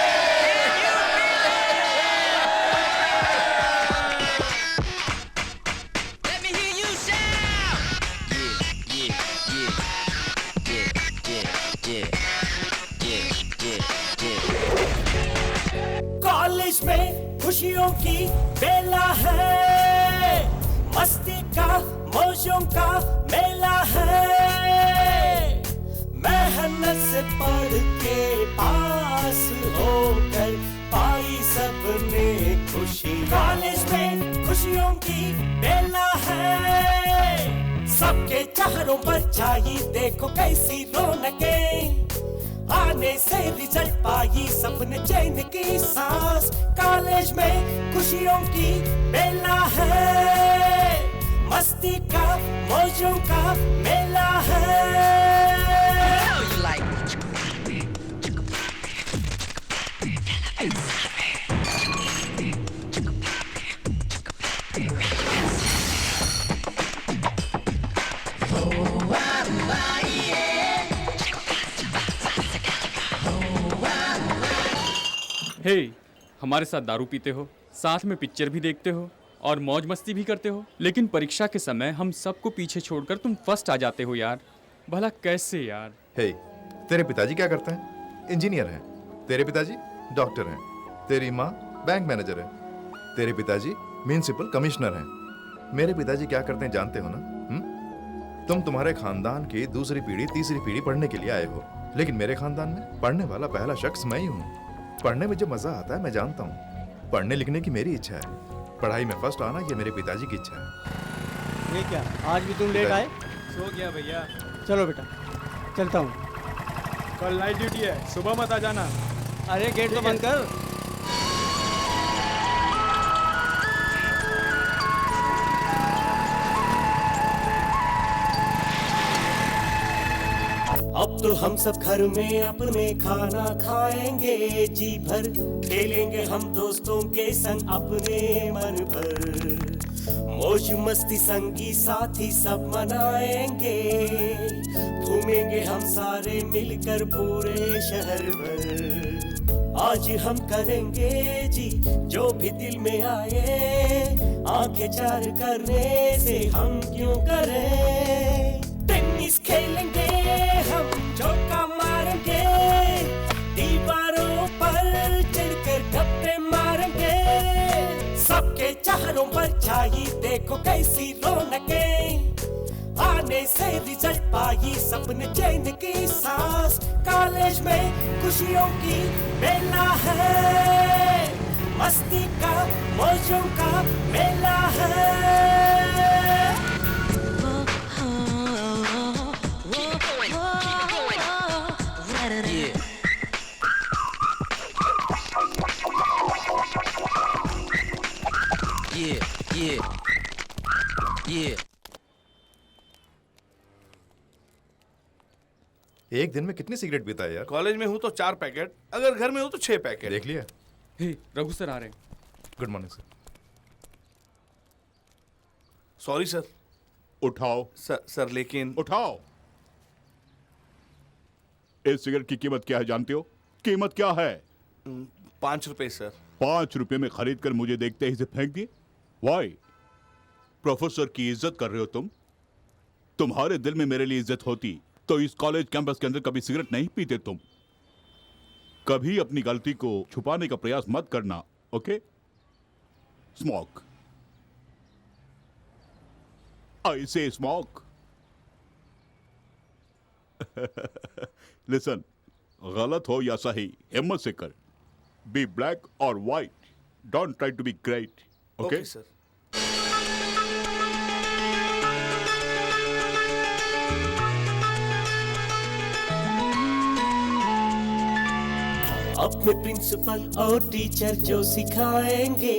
कॉलेज में खुशियों की बेला है, मस्ती का मौजों का मेला है, मेहनत से पढ़ के पास होकर पाई सबने खुशी। कॉलेज में खुशियों की बेला है, सबके चेहरों पर छाई देखो कैसी रौनकें, आने से रिजल्ट पाई सबने चैन की सांस। कॉलेज में खुशियों की बेला है, मस्ती का मौजों का मेला है। हे, हमारे साथ दारू पीते हो, साथ में पिक्चर भी देखते हो और मौज मस्ती भी करते हो, लेकिन परीक्षा के समय हम सबको पीछे छोड़कर तुम फर्स्ट आ जाते हो यार। भला कैसे यार? हे, तेरे पिताजी क्या करते हैं? इंजीनियर हैं। तेरे पिताजी डॉक्टर हैं। तेरी माँ बैंक मैनेजर है। तेरे पिताजी म्युनिसिपल कमिश्नर हैं। मेरे पिताजी क्या करते हैं जानते हो ना? तुम तुम्हारे खानदान की दूसरी पीढ़ी तीसरी पीढ़ी पढ़ने के लिए आए हो, लेकिन मेरे खानदान में पढ़ने वाला पहला शख्स मैं ही हूँ। पढ़ने में जो मजा आता है मैं जानता हूँ। पढ़ने लिखने की मेरी इच्छा है, पढ़ाई में फर्स्ट आना ये मेरे पिताजी की इच्छा है। ये क्या, आज भी तुम लेट आए? सो गया भैया। चलो बेटा, चलता हूँ। कल नाइट ड्यूटी है, सुबह मत आ जाना। अरे गेट तो बंद कर। अब तो हम सब घर में अपने खाना खाएंगे, जी भर खेलेंगे हम दोस्तों के संग अपने मन भर, मौज मस्ती संगी साथी सब मनाएंगे, घूमेंगे हम सारे मिलकर पूरे शहर भर। आज हम करेंगे जी जो भी दिल में आए, आंखें चार करने से हम क्यों करें। टेनिस खेलेंगे हम, चौका मारेंगे, दीवारों पर चढ़कर गप्पे मारेंगे, सबके चेहरों पर छाई देखो कैसी रौनकें, आने से रिजल्ट पाई सबने चैन की सांस। कॉलेज में खुशियों की बेला है, मस्ती का मौजों का मेला है। एक दिन में कितनी सिगरेट पीता है यार? कॉलेज में हूँ तो 4 पैकेट, अगर घर में हूँ तो 6 पैकेट। देख लिया? हे, रघु सर आ रहे हैं। Good morning sir. Sorry sir. उठाओ। सर लेकिन उठाओ। इस सिगरेट की कीमत क्या है जानते हो? कीमत क्या है? 5 रुपए सर। 5 रुपए में खरीद कर मुझे देखते ही इसे फेंक दिए? वाई? प्रोफेसर की इज्जत कर रहे हो तुम? तुम्हारे दिल में मेरे लिए इज्जत होती तो इस कॉलेज कैंपस के अंदर कभी सिगरेट नहीं पीते तुम। कभी अपनी गलती को छुपाने का प्रयास मत करना, ओके? स्मोक। आई से स्मोक। लिसन, गलत हो या सही हिम्मत से कर। बी ब्लैक और white, don't try to be great, okay sir. अपने प्रिंसिपल और टीचर जो सिखाएंगे,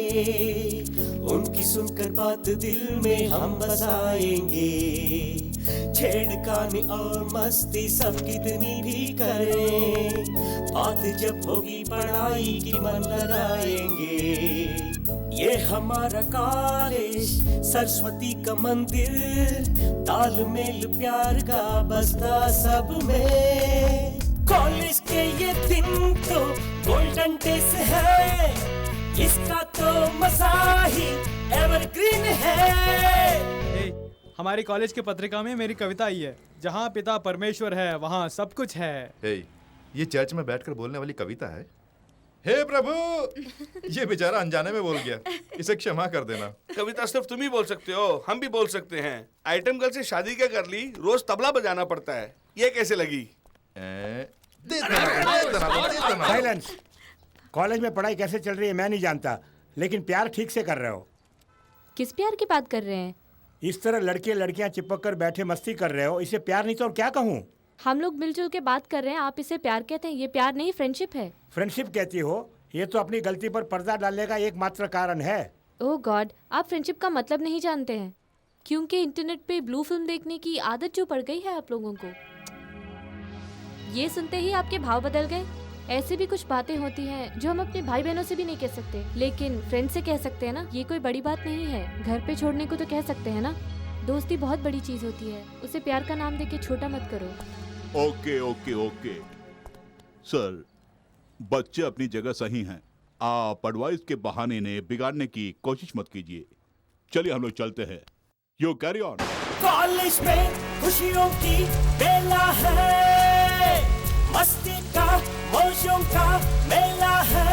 उनकी सुनकर बात दिल में हम बसाएंगे, छेड़खानी और मस्ती सब कितनी भी करें, बात जब होगी पढ़ाई की मन लगाएंगे। ये हमारा कॉलेज सरस्वती का मंदिर, तालमेल प्यार का बसता सब में, कॉलेज के ये दिन तो गोल्डन डेज है, इसका तो मजा ही एवरग्रीन है। हमारी कॉलेज की पत्रिका में मेरी कविता आई है, जहाँ पिता परमेश्वर है वहाँ सब कुछ है। ये चर्च में बैठकर बोलने वाली कविता है? हे प्रभु, ये बेचारा अनजाने में बोल गया, इसे क्षमा कर देना। कविता सिर्फ तुम ही बोल सकते हो, हम भी बोल सकते हैं। आइटम गर्ल से शादी क्या कर ली, रोज तबला बजाना पड़ता है। ये कैसे लगी? साइलेंस। कॉलेज में पढ़ाई कैसे चल रही है मैं नहीं जानता, लेकिन प्यार ठीक से कर रहे हो। किस प्यार की बात कर रहे हैं? इस तरह लड़के लड़कियां चिपक कर बैठे मस्ती कर रहे हो, इसे प्यार नहीं तो और क्या कहूँ? हम लोग मिलजुल के बात कर रहे हैं, आप इसे प्यार कहते हैं? ये प्यार नहीं, फ्रेंडशिप है। फ्रेंडशिप कहती हो? ये तो अपनी गलती पर पर्दा डालने का एकमात्र कारण है। ओह गॉड, आप फ्रेंडशिप का मतलब नहीं जानते हैं, क्योंकि इंटरनेट पे ब्लू फिल्म देखने की आदत जो पड़ गई है आप लोगों को। ये सुनते ही आपके भाव बदल गए। ऐसी भी कुछ बातें होती हैं जो हम अपने भाई बहनों से भी नहीं कह सकते, लेकिन फ्रेंड से कह सकते हैं ना। ये कोई बड़ी बात नहीं है, घर पे छोड़ने को तो कह सकते हैं ना। दोस्ती बहुत बड़ी चीज होती है, उसे प्यार का नाम देके छोटा मत करो। ओके ओके ओके सर, बच्चे अपनी जगह सही हैं। आप एडवाइस के बहाने ने बिगाड़ने की कोशिश मत कीजिए। चलिए हम लोग चलते हैं। You carry on. कॉलेज में खुशियों की बेला है, मस्ती का मौजों का मेला है।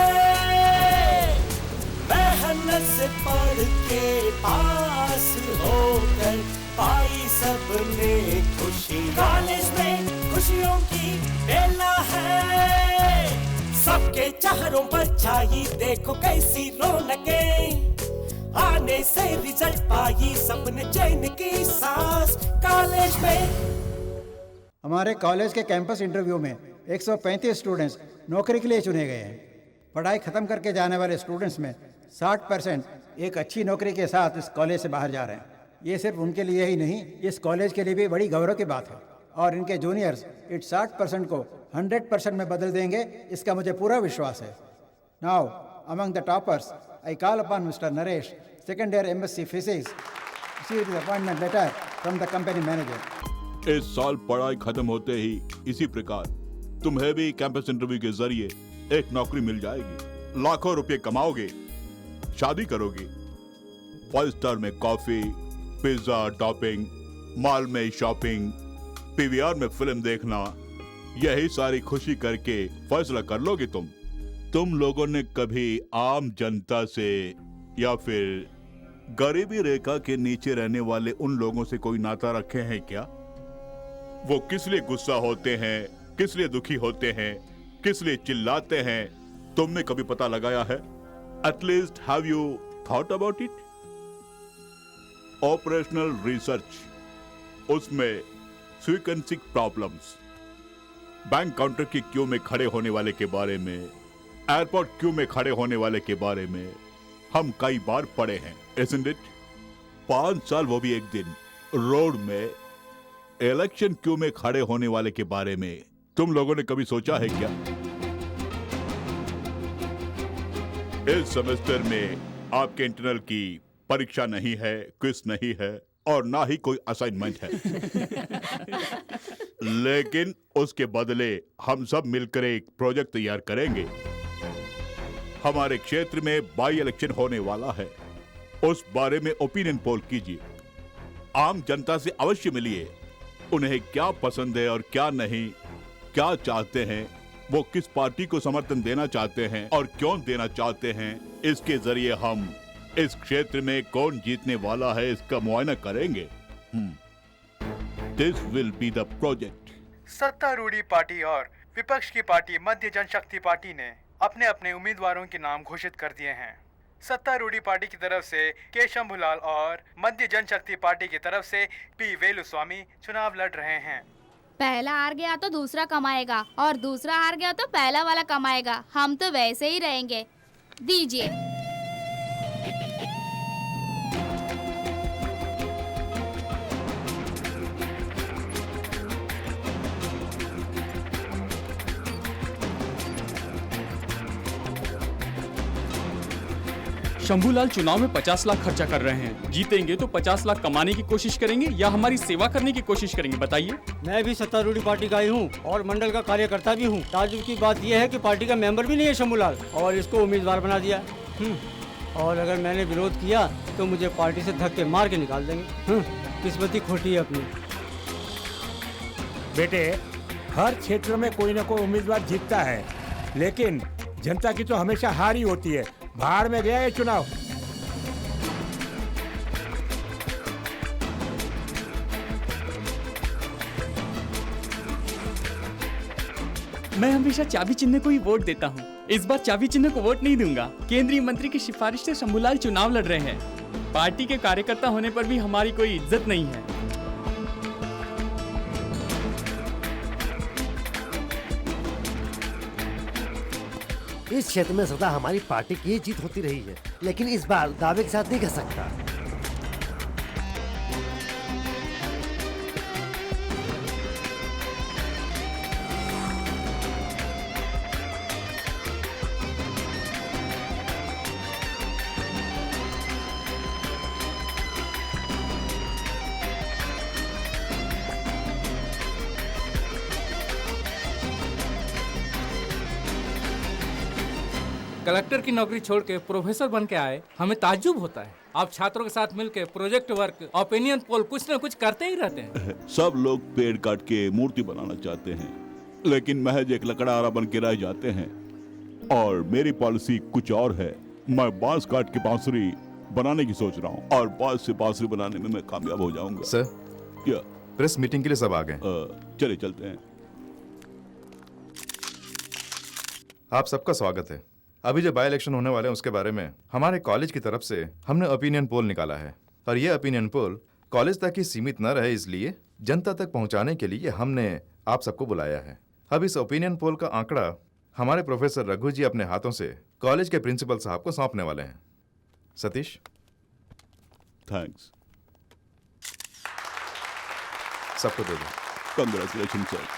मेहनत से पढ़ के पास होकर पाई सबने खुशी। कॉलेज में खुशियों की बेला है, सबके चेहरों पर छाई देखो कैसी रौनकें। आने से रिजल्ट पाई सबने चैन की सांस। कॉलेज में हमारे कॉलेज के कैंपस इंटरव्यू में 135 स्टूडेंट्स नौकरी के लिए चुने गए हैं। पढ़ाई खत्म करके जाने वाले स्टूडेंट्स में 60% एक अच्छी नौकरी के साथ इस कॉलेज से बाहर जा रहे हैं। ये सिर्फ उनके लिए ही नहीं, इस कॉलेज के लिए भी बड़ी गौरव की बात है। और इनके जूनियर्स इस 60% को 100% में बदल देंगे, इसका मुझे पूरा विश्वास है। Now among the toppers I call upon mister Naresh, second year MSc physics, receive the appointment letter from the company manager. इस साल पढ़ाई खत्म होते ही इसी प्रकार तुम्हें भी कैंपस इंटरव्यू के जरिए एक नौकरी मिल जाएगी। लाखों रुपए कमाओगे, शादी करोगे, 5 स्टार में कॉफी, पिज्जा टॉपिंग, मॉल में शॉपिंग, PVR में फिल्म देखना, यही सारी खुशी करके फैसला कर लोगे तुम लोगों ने कभी आम जनता से या फिर गरीबी रेखा के नीचे रहने वाले उन लोगों से कोई नाता रखे हैं क्या? वो किस लिए गुस्सा होते हैं, किस लिए दुखी होते हैं, किस लिए चिल्लाते हैं, तुमने कभी पता लगाया है? At least have you thought about it? Operational research, उसमें सीक्वेंसिंग प्रॉब्लम्स, बैंक काउंटर की क्यू में खड़े होने वाले के बारे में, एयरपोर्ट क्यू में खड़े होने वाले के बारे में हम कई बार पढ़े हैं, isn't it? 5 साल वो भी एक दिन रोड में इलेक्शन क्यू में खड़े होने वाले के बारे में तुम लोगों ने कभी सोचा है क्या? इस सेमेस्टर में आपके इंटरनल की परीक्षा नहीं है, क्विज नहीं है और ना ही कोई असाइनमेंट है। लेकिन उसके बदले हम सब मिलकर एक प्रोजेक्ट तैयार करेंगे। हमारे क्षेत्र में बाई इलेक्शन होने वाला है, उस बारे में ओपिनियन पोल कीजिए। आम जनता से अवश्य मिलिए, उन्हें क्या पसंद है और क्या नहीं, क्या चाहते हैं, वो किस पार्टी को समर्थन देना चाहते हैं और क्यों देना चाहते हैं। इसके जरिए हम इस क्षेत्र में कौन जीतने वाला है इसका मुआयना करेंगे। This will be the project. सत्तारूढ़ी पार्टी और विपक्ष की पार्टी मध्य जनशक्ति पार्टी ने अपने अपने उम्मीदवारों के नाम घोषित कर दिए हैं। सत्तारूढ़ी पार्टी की तरफ से के शंभूलाल और मध्य जनशक्ति पार्टी की तरफ से पी वेलुस्वामी चुनाव लड़ रहे हैं। पहला हार गया तो दूसरा कमाएगा और दूसरा हार गया तो पहला वाला कमाएगा। हम तो वैसे ही रहेंगे। दीजिए। शंभूलाल चुनाव में 50 लाख खर्चा कर रहे हैं। जीतेंगे तो 50 लाख कमाने की कोशिश करेंगे या हमारी सेवा करने की कोशिश करेंगे, बताइए। मैं भी सत्तारूढ़ी पार्टी का ही हूँ और मंडल का कार्यकर्ता भी हूँ। ताजुब की बात यह है कि पार्टी का मेंबर भी नहीं है शंभूलाल और इसको उम्मीदवार बना दिया। और अगर मैंने विरोध किया तो मुझे पार्टी से धक्के मार के निकाल देंगे। किस्मती खोटी है अपनी। बेटे, हर क्षेत्र में कोई ना कोई उम्मीदवार जीतता है, लेकिन जनता की तो हमेशा हार ही होती है। बाहर में गया ये चुनाव। मैं हमेशा चाबी चिन्ह को ही वोट देता हूँ। इस बार चाबी चिन्ह को वोट नहीं दूंगा। केंद्रीय मंत्री की सिफारिश से शंभूलाल चुनाव लड़ रहे हैं। पार्टी के कार्यकर्ता होने पर भी हमारी कोई इज्जत नहीं है। इस क्षेत्र में सदा हमारी पार्टी की ही जीत होती रही है, लेकिन इस बार दावे के साथ नहीं कह सकता। कलेक्टर की नौकरी छोड़ के प्रोफेसर बन के आए, हमें ताज्जुब होता है। आप छात्रों के साथ मिलकर प्रोजेक्ट वर्क, ओपिनियन पोल कुछ न कुछ करते ही रहते हैं। सब लोग पेड़ काट के मूर्ति बनाना चाहते हैं, लेकिन महज एक लकड़हारा बन के रह जाते हैं। और मेरी पॉलिसी कुछ और है। मैं बांस काट के बांसुरी बनाने की सोच रहा हूँ, और बांस से बांसुरी बनाने में मैं कामयाब हो जाऊंगा। सर, क्या प्रेस मीटिंग के लिए सब आ गए? चले चलते हैं। आप सबका स्वागत है। अभी जो बाय इलेक्शन होने वाले हैं उसके बारे में हमारे कॉलेज की तरफ से हमने ओपिनियन पोल निकाला है, और ये ओपिनियन पोल कॉलेज तक ही सीमित न रहे, इसलिए जनता तक पहुंचाने के लिए हमने आप सबको बुलाया है। अब इस ओपिनियन पोल का आंकड़ा हमारे प्रोफेसर रघु जी अपने हाथों से कॉलेज के प्रिंसिपल साहब को सौंपने वाले हैं। सतीश, थैंक्स। सबको दे दो। Congratulation sir.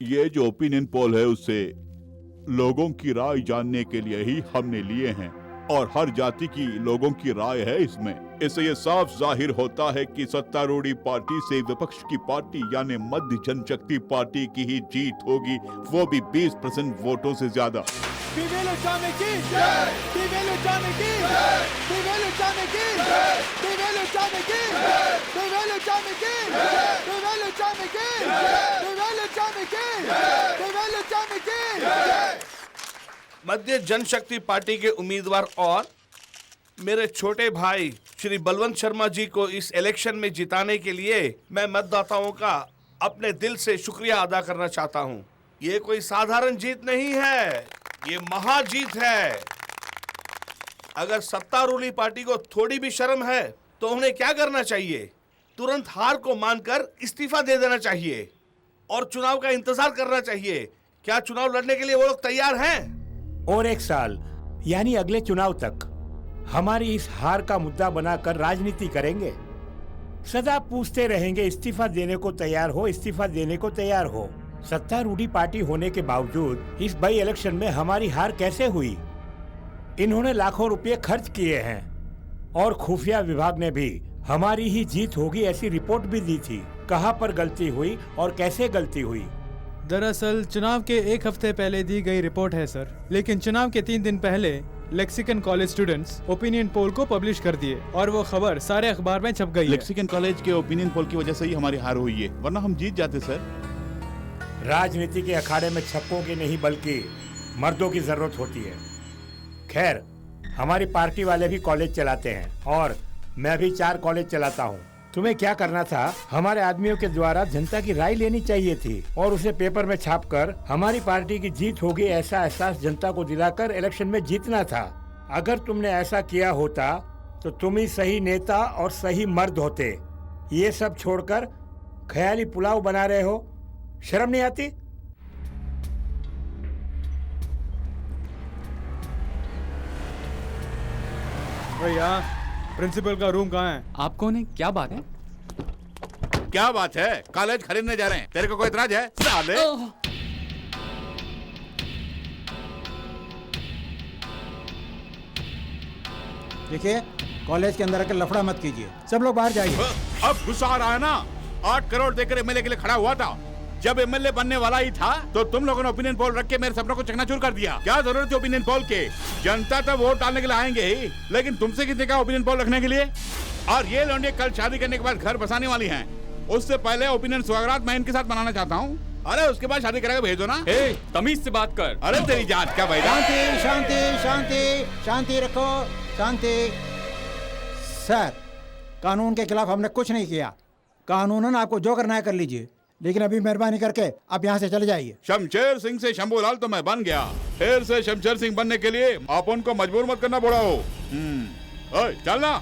ये जो ओपिनियन पोल है उससे लोगों की राय जानने के लिए ही हमने लिए हैं, और हर जाति की लोगों की राय है इसमें। इससे ये साफ जाहिर होता है कि सत्तारूढ़ी पार्टी से विपक्ष की पार्टी यानी मध्य जनशक्ति पार्टी की ही जीत होगी, वो भी 20% वोटों से ज्यादा। मध्य जनशक्ति पार्टी के उम्मीदवार और मेरे छोटे भाई श्री बलवंत शर्मा जी को इस इलेक्शन में जिताने के लिए मैं मतदाताओं का अपने दिल से शुक्रिया अदा करना चाहता हूं। ये कोई साधारण जीत नहीं है, ये महाजीत है। अगर सत्तारूढ़ी पार्टी को थोड़ी भी शर्म है तो उन्हें क्या करना चाहिए? तुरंत हार को मानकर इस्तीफा दे देना चाहिए और चुनाव का इंतजार करना चाहिए। क्या चुनाव लड़ने के लिए वो लोग तैयार हैं? और एक साल यानी अगले चुनाव तक हमारी इस हार का मुद्दा बनाकर राजनीति करेंगे। सदा पूछते रहेंगे इस्तीफा देने को तैयार हो, इस्तीफा देने को तैयार हो। सत्तारूढ़ी पार्टी होने के बावजूद इस बाई इलेक्शन में हमारी हार कैसे हुई? इन्होंने लाखों रुपए खर्च किए हैं, और खुफिया विभाग ने भी हमारी ही जीत होगी ऐसी रिपोर्ट भी दी थी। कहां पर गलती हुई और कैसे गलती हुई? दरअसल चुनाव के एक हफ्ते पहले दी गई रिपोर्ट है सर, लेकिन चुनाव के 3 दिन पहले lexicon college students opinion poll को पब्लिश कर दिए और वो खबर सारे अखबार में छप गई। लेक्सिकन कॉलेज के ओपिनियन पोल की वजह से ही हमारी हार हुई है, वरना हम जीत जाते सर। राजनीति के अखाड़े में छक्कों की नहीं बल्कि मर्दों की जरूरत होती है। खैर, हमारी पार्टी वाले भी कॉलेज चलाते हैं और मैं भी 4 कॉलेज चलाता हूँ। तुम्हें क्या करना था? हमारे आदमियों के द्वारा जनता की राय लेनी चाहिए थी और उसे पेपर में छापकर हमारी पार्टी की जीत होगी ऐसा एहसास जनता को दिलाकर इलेक्शन में जीतना था। अगर तुमने ऐसा किया होता तो तुम ही सही नेता और सही मर्द होते। ये सब छोड़कर ख्याली पुलाव बना रहे हो, शर्म नहीं आती? भैया, प्रिंसिपल का रूम कहाँ है? आप कौन है? क्या बात है? क्या बात है? कॉलेज खरीदने जा रहे हैं, तेरे को कोई इतराज है? साले! देखिए, कॉलेज के अंदर आकर लफड़ा मत कीजिए, सब लोग बाहर जाइए। अब गुस्सा आ रहा है ना? 8 करोड़ देकर एमएलए के लिए खड़ा हुआ था। जब एमएलए बनने वाला ही था तो तुम लोगों ने ओपिनियन पोल रख के मेरे सपनों को चकनाचूर कर दिया। क्या जरूरत है ओपिनियन पोल के? जनता तो वोट डालने के लिए आएंगे ही, लेकिन तुमसे किसने कहा ओपिनियन पोल रखने के लिए? और ये लौंडे कल शादी करने के बाद घर बसाने वाली हैं। उससे पहले ओपिनियन स्वागत मैं इनके साथ बनाना चाहता हूँ। अरे उसके बाद शादी करेगा भेजो ना। तमीज से बात कर। अरे तेरी जात क्या भाई? शांति शांति शांति शांति रखो, शांति। सर, कानून के खिलाफ हमने कुछ नहीं किया। कानूनन आपको जो करना है कर लीजिए, लेकिन अभी मेहरबानी करके आप यहाँ से चले जाइए। शमशेर सिंह से शंभूलाल तो मैं बन गया, फिर से शमशेर सिंह बनने के लिए आप उनको मजबूर मत करना पड़ा हो। चलना।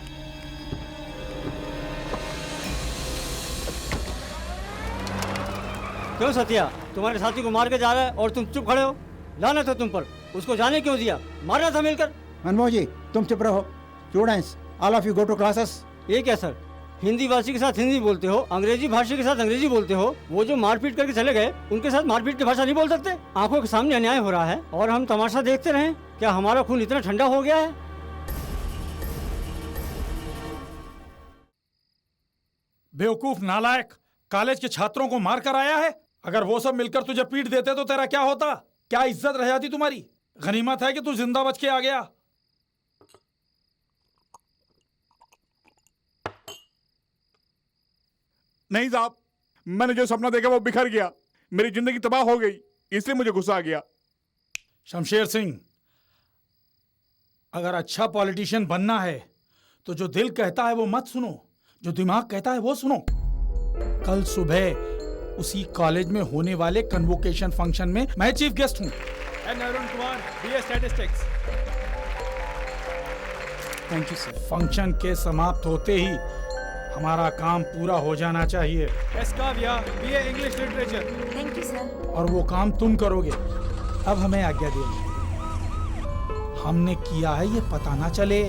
क्यों सत्या, तुम्हारे साथी को मार के जा रहा है और तुम चुप खड़े हो? लानत है तुम पर, उसको जाने क्यों दिया? मारना था मिलकर। मनमोहन जी तुम चुप रहो। Students all of you go to classes. ये क्या सर, हिंदी भाषी के साथ हिंदी बोलते हो, अंग्रेजी भाषी के साथ अंग्रेजी बोलते हो। वो जो मारपीट करके चले गए उनके साथ मारपीट की भाषा नहीं बोल सकते? आंखों के सामने अन्याय हो रहा है और हम तमाशा देखते रहे? क्या हमारा खून इतना ठंडा हो गया है? बेवकूफ नालायक, कॉलेज के छात्रों को मार कर आया है। अगर वो सब मिलकर तुझे पीट देते तो तेरा क्या होता? क्या इज्जत रह जाती तुम्हारी? गनीमत है कि तू जिंदा बच के आ गया। नहीं साहब, मैंने जो सपना देखा वो बिखर गया, मेरी जिंदगी तबाह हो गई, इसलिए मुझे गुस्सा आ गया। शमशेर सिंह, अगर अच्छा पॉलिटिशियन बनना है तो जो दिल कहता है वो मत सुनो, जो दिमाग कहता है वो सुनो। कल सुबह उसी कॉलेज में होने वाले कन्वोकेशन फंक्शन में मैं चीफ गेस्ट हूँ। Arun Kumar, BA statistics. Thank you sir. Function के समाप्त होते ही हमारा काम पूरा हो जाना चाहिए। S Kavya, BA English literature. Thank you sir. और वो काम तुम करोगे। अब हमें आज्ञा दीजिए, हमने किया है ये पता ना चले।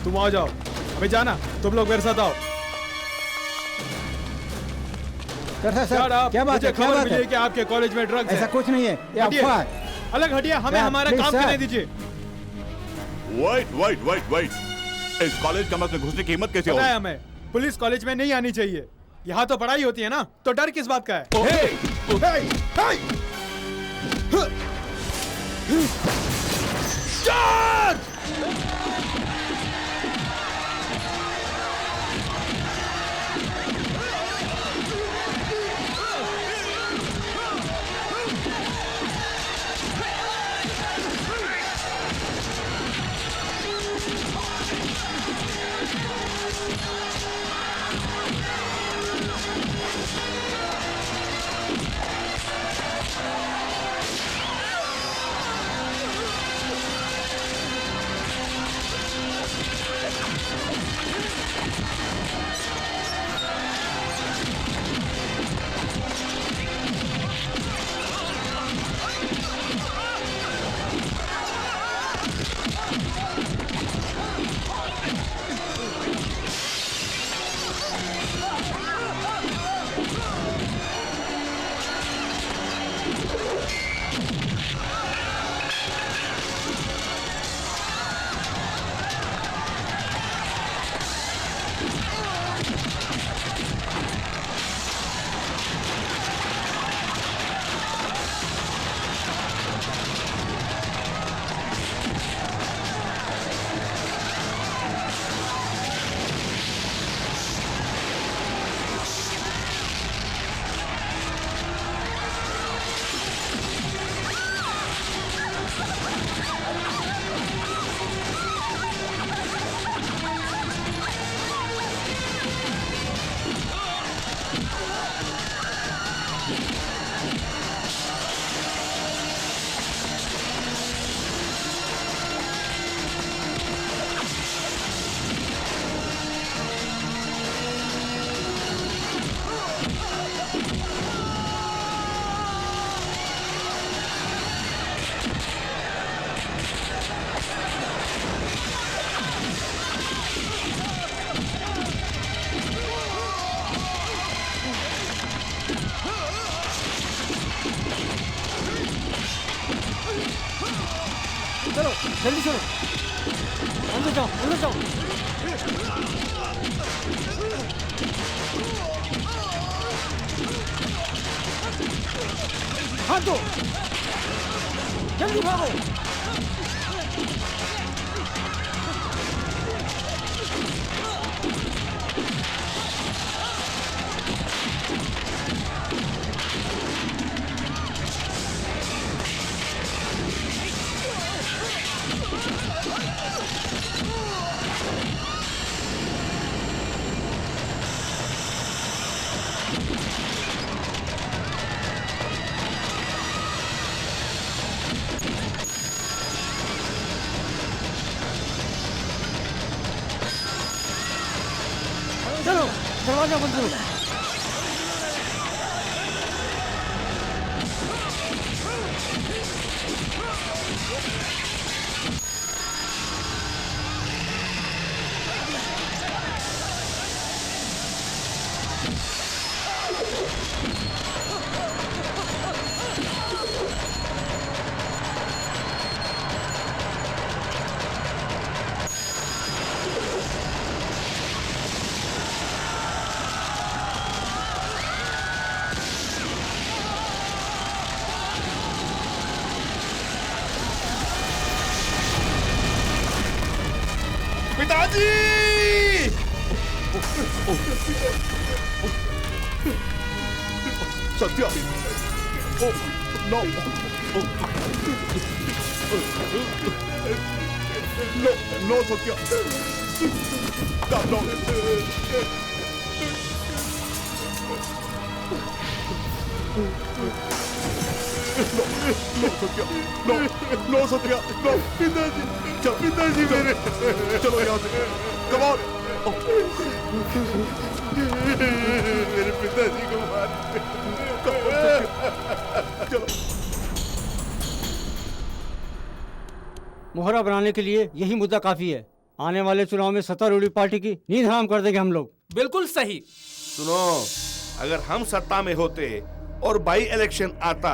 तुम आ जाओ, हमें जाना, तुम लोग मेरे साथ आओ। सर, क्या बात है? खबर मिली है कि आपके कॉलेज में ड्रग्स है। ऐसा कुछ नहीं है, ये अफवाह है। अलग हटिए, हमें हमारा काम करने दीजिए। वेट, इस कॉलेज का मतलब घुसने की हिम्मत कैसे हो? पता है हमें, पुलिस कॉलेज में नहीं आनी चाहिए। यहाँ तो पढ़ाई होती है ना, तो डर किस बात का है? चलो जल्दी चलो, अंदर जाओ, अंदर जाओ। हाथ दो, जल्दी भागो। चलो दरवाजा बंद करो। पिताजी! Satya! No! No Satya! No! No Satya! No Satya! No! पिताजी! पिताजी मेरे! चलो यहाँ से! Come on! मेरे पिताजी को मार! चलो! मोहरा बनाने के लिए यही मुद्दा काफी है। आने वाले चुनाव में सत्तारूढ़ी पार्टी की नींद हराम कर देंगे हम लोग। बिल्कुल सही। सुनो, अगर हम सत्ता में होते और बाई इलेक्शन आता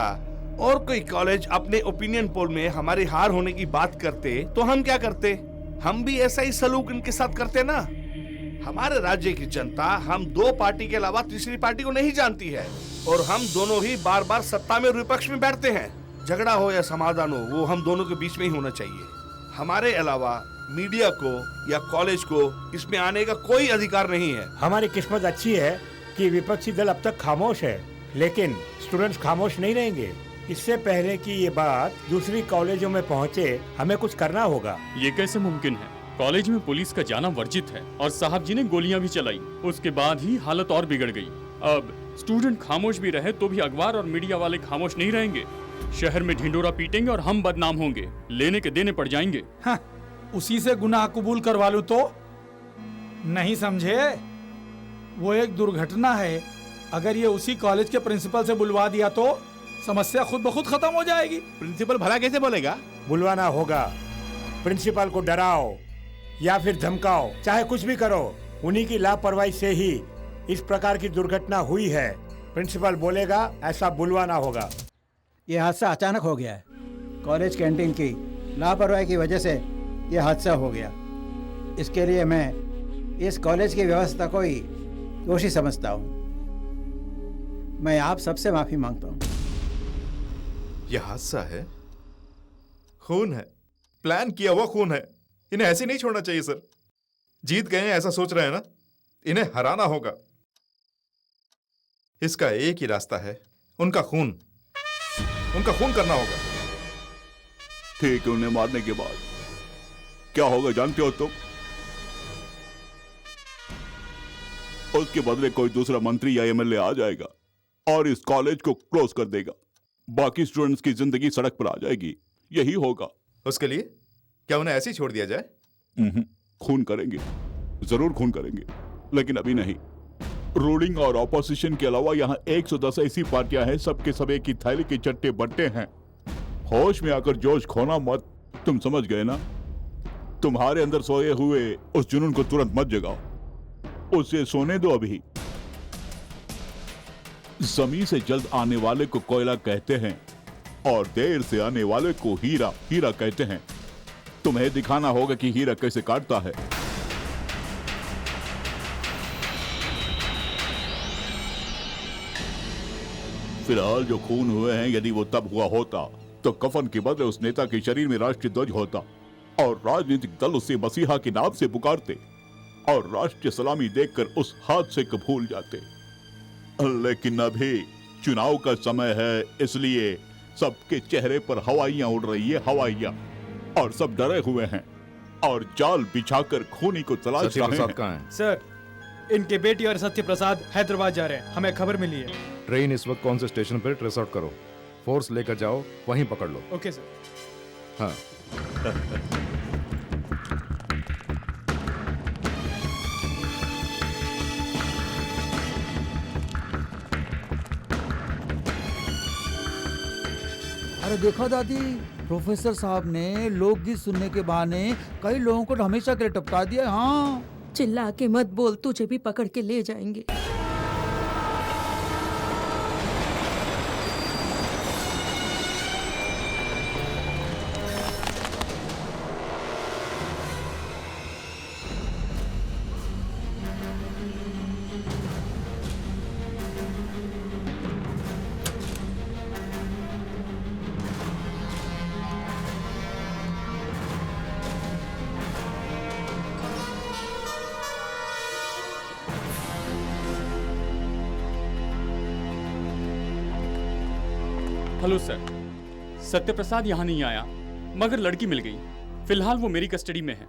और कोई कॉलेज अपने ओपिनियन पोल में हमारी हार होने की बात करते तो हम क्या करते? हम भी ऐसा ही सलूक इनके साथ करते ना। हमारे राज्य की जनता हम दो पार्टी के अलावा तीसरी पार्टी को नहीं जानती है और हम दोनों ही बार बार सत्ता में और विपक्ष में बैठते हैं। झगड़ा हो या समाधान हो, वो हम दोनों के बीच में ही होना चाहिए। हमारे अलावा मीडिया को या कॉलेज को इसमें आने का कोई अधिकार नहीं है। हमारी किस्मत अच्छी है कि विपक्षी दल अब तक खामोश है, लेकिन स्टूडेंट्स खामोश नहीं रहेंगे। इससे पहले कि ये बात दूसरी कॉलेजों में पहुंचे, हमें कुछ करना होगा। ये कैसे मुमकिन है? कॉलेज में पुलिस का जाना वर्जित है और साहब जी ने गोलियां भी चलाई। उसके बाद ही हालत और बिगड़ गई। अब स्टूडेंट खामोश भी रहे तो भी अखबार और मीडिया वाले खामोश नहीं रहेंगे। शहर में ढिंडोरा पीटेंगे और हम बदनाम होंगे, लेने के देने पड़ जाएंगे। हाँ, उसी से गुनाह कबूल करवा लूं तो नहीं समझे? वो एक दुर्घटना है। अगर ये उसी कॉलेज के प्रिंसिपल से बुलवा दिया तो समस्या खुद ब खुद खत्म हो जाएगी। प्रिंसिपल भला कैसे बोलेगा? बुलवाना होगा। प्रिंसिपल को डराओ या फिर धमकाओ, चाहे कुछ भी करो। उन्हीं की लापरवाही से ही इस प्रकार की दुर्घटना हुई है। प्रिंसिपल बोलेगा, ऐसा बुलवाना होगा। ये हादसा अचानक हो गया है। कॉलेज कैंटीन की लापरवाही की वजह से ये हादसा हो गया। इसके लिए मैं इस कॉलेज की व्यवस्था को ही दोषी समझता हूँ। मैं आप सबसे माफी मांगता हूँ। यह हादसा है, खून है, प्लान किया हुआ खून है। इन्हें ऐसे नहीं छोड़ना चाहिए सर। जीत गए ऐसा सोच रहे हैं ना, इन्हें हराना होगा। इसका एक ही रास्ता है, उनका खून करना होगा। ठीक है, उन्हें मारने के बाद क्या होगा जानते हो तुम? उसके बदले कोई दूसरा मंत्री या एमएलए आ जाएगा और इस कॉलेज को क्लोज कर देगा। बाकी स्टूडेंट्स की जिंदगी सड़क पर आ जाएगी। यही होगा। उसके लिए क्या उन्हें ऐसे ही छोड़ दिया जाए? खून करेंगे, जरूर खून करेंगे, लेकिन अभी नहीं। रूलिंग और ऑपोजिशन के अलावा यहाँ 110 ऐसी पार्टियां हैं, सबके सब एक ही थैली के चट्टे बट्टे हैं। होश में आकर जोश खोना मत। तुम समझ गए ना? तुम्हारे अंदर सोए हुए उस जुनून को तुरंत मत जगाओ, उसे सोने दो अभी। जमीन से जल्द आने वाले को कोयला कहते हैं और देर से आने वाले को हीरा कहते हैं। तुम्हें दिखाना होगा कि हीरा कैसे काटता है। फिलहाल जो खून हुए हैं, यदि वो तब हुआ होता तो कफन के बदले उस नेता के शरीर में राष्ट्रीय ध्वज होता और राजनीतिक दल उसे मसीहा के नाम से पुकारते और राष्ट्रीय सलामी देकर उस हादसे को भूल जाते। लेकिन अभी चुनाव का समय है, इसलिए सबके चेहरे पर हवाइयां उड़ रही है, हवाइयां, और सब डरे हुए हैं और जाल बिछाकर खूनी को तलाश रहे हैं। सर, इनके बेटी और सत्य प्रसाद हैदराबाद जा रहे हैं, हमें खबर मिली है। ट्रेन इस वक्त कौन से स्टेशन पर ट्रेस आउट करो, फोर्स लेकर जाओ, वहीं पकड़ लो। Okay sir. हाँ। अरे देखो दादी, प्रोफेसर साहब ने लोकगीत सुनने के बहाने कई लोगों को हमेशा के लिए टपका दिया। हाँ, चिल्ला के मत बोल, तुझे भी पकड़ के ले जाएंगे। हेलो सर, सत्यप्रसाद यहाँ नहीं आया, मगर लड़की मिल गई। फिलहाल वो मेरी कस्टडी में है।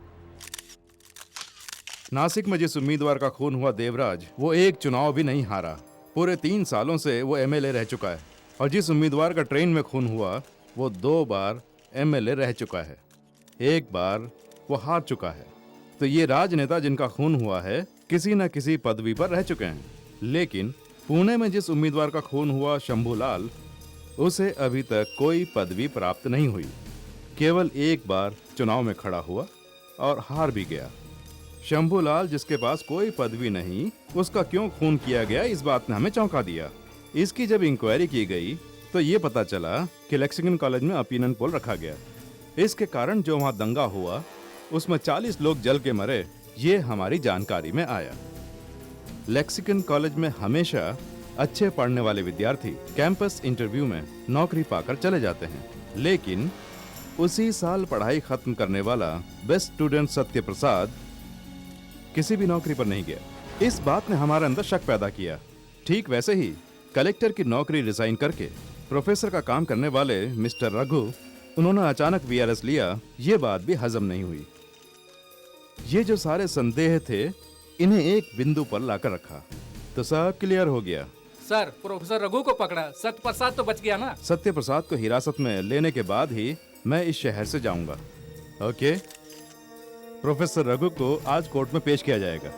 नासिक में जिस उम्मीदवार का खून हुआ देवराज, वो एक चुनाव भी नहीं हारा। पूरे 3 सालों से वो एमएलए रह चुका है। और जिस उम्मीदवार का ट्रेन में खून हुआ, वो 2 बार एमएलए रह चुका है, 1 बार वो हार चुका है। तो ये राजनेता जिनका खून हुआ है, किसी न किसी पदवी पर रह चुके हैं। लेकिन पुणे में जिस उम्मीदवार का खून हुआ, शंभूलाल, उसे अभी तक कोई पदवी प्राप्त नहीं हुई। केवल 1 बार चुनाव में खड़ा हुआ और हार भी गया। शंभूलाल, जिसके पास कोई पदवी नहीं, उसका क्यों खून किया गया, इस बात ने हमें चौंका दिया। इसकी जब इंक्वायरी की गई तो ये पता चला कि लेक्सिंगटन कॉलेज में ओपिनियन पोल रखा गया। इसके कारण जो वहाँ दंगा हुआ, उसमें 40 लोग जल के मरे, ये हमारी जानकारी में आया। लेक्सिंगटन कॉलेज में हमेशा अच्छे पढ़ने वाले विद्यार्थी कैंपस इंटरव्यू में नौकरी पाकर चले जाते हैं, लेकिन उसी साल पढ़ाई खत्म करने वाला बेस्ट स्टूडेंट सत्य प्रसाद किसी भी नौकरी पर नहीं गया। इस बात ने हमारे अंदर शक पैदा किया। ठीक वैसे ही कलेक्टर की नौकरी रिजाइन करके प्रोफेसर का काम करने वाले मिस्टर रघु, उन्होंने अचानक वीआरएस लिया। ये बात भी हजम नहीं हुई। ये जो सारे संदेह थे, इन्हें एक बिंदु पर लाकर रखा तो सब क्लियर हो गया। सर, प्रोफेसर रघु को पकड़ा, सत्य प्रसाद तो बच गया ना। सत्य प्रसाद को हिरासत में लेने के बाद ही मैं इस शहर से जाऊंगा। ओके, प्रोफेसर रघु को आज कोर्ट में पेश किया जाएगा।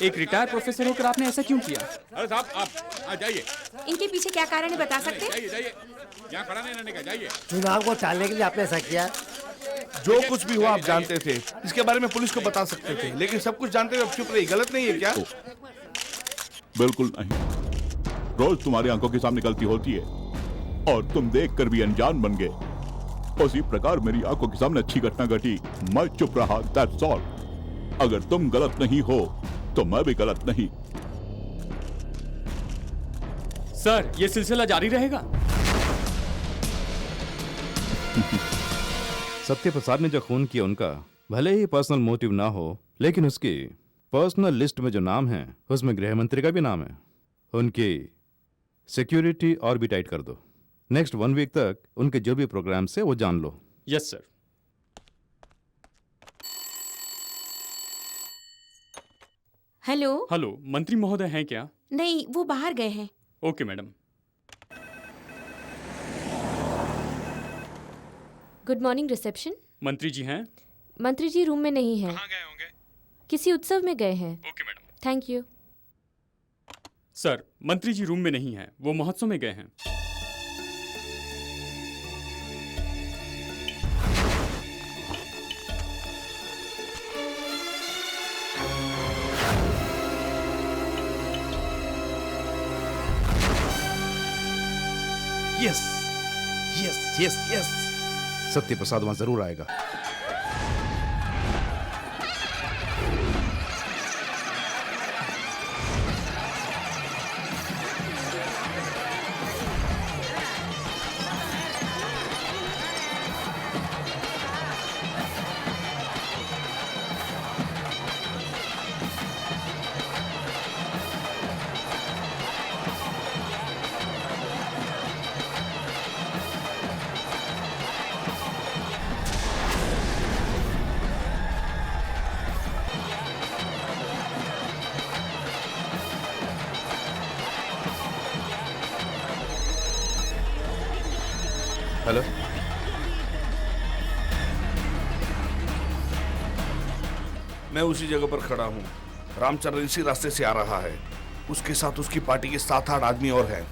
एक रिटायर्ड प्रोफेसर होकर आपने ऐसा क्यों किया? अरे साहब, आप जाइए। इनके पीछे क्या कारण है, बता सकते हैं? जाइए, यहाँ खड़ा नहीं रहने का, जाइए। चुनाव को टालने के लिए आपने ऐसा किया? जो कुछ भी हुआ आप जानते थे, इसके बारे में पुलिस को बता सकते थे, लेकिन सब कुछ जानते हुए अब चुप रही, गलत नहीं है क्या? बिल्कुल नहीं। रोज तुम्हारी आंखों के सामने गलती होती है और तुम देखकर भी अनजान बन गए। उसी प्रकार मेरी आंखों के सामने अच्छी घटना घटी, मैं चुप रहा, दैट्स ऑल। अगर तुम गलत नहीं हो तो मैं भी गलत नहीं। सर, ये सिलसिला जारी रहेगा। सत्य प्रसाद ने जो खून किया, उनका भले ही पर्सनल मोटिव ना हो, लेकिन उसकी पर्सनल लिस्ट में जो नाम है, उसमें गृह मंत्री का भी नाम है। उनकी सिक्योरिटी और भी टाइट कर दो। नेक्स्ट 1 वीक तक उनके जो भी प्रोग्राम से वो जान लो। Yes sir. हेलो। हेलो, मंत्री महोदय हैं क्या? नहीं, वो बाहर गए हैं। Okay madam. Good morning reception. मंत्री जी हैं? मंत्री जी रूम में नहीं हैं। कहाँ गए होंगे? किसी उत्सव में गए हैं। Okay madam. Thank you. Sir, मंत्री जी रूम में नहीं हैं, वो महोत्सव में गए हैं। यस यस यस यस, सत्य प्रसाद वहां जरूर आएगा। हेलो, मैं उसी जगह पर खड़ा हूँ। रामचंद्र इसी रास्ते से आ रहा है। उसके साथ उसकी पार्टी के 7-8 आदमी और हैं।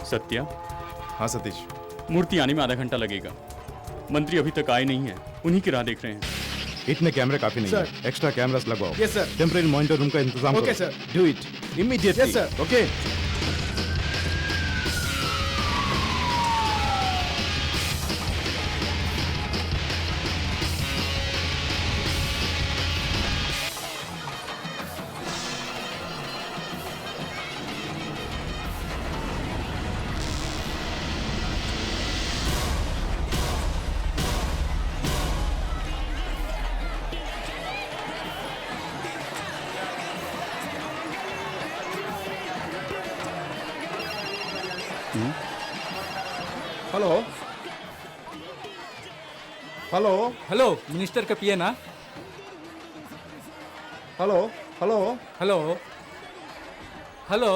सत्या। हाँ सतीश। मूर्ति आने में आधा घंटा लगेगा। मंत्री अभी तक आए नहीं हैं, उन्हीं की राह देख रहे हैं। इतने कैमरे काफी नहीं सर। है, एक्स्ट्रा कैमरास लगवाओ। Yes sir. Temporary monitor room का इंतजाम ओके करो। Sir. Do it immediately. Yes sir. Okay. Hello hello hello, minister का पिए ना? Hello hello hello hello.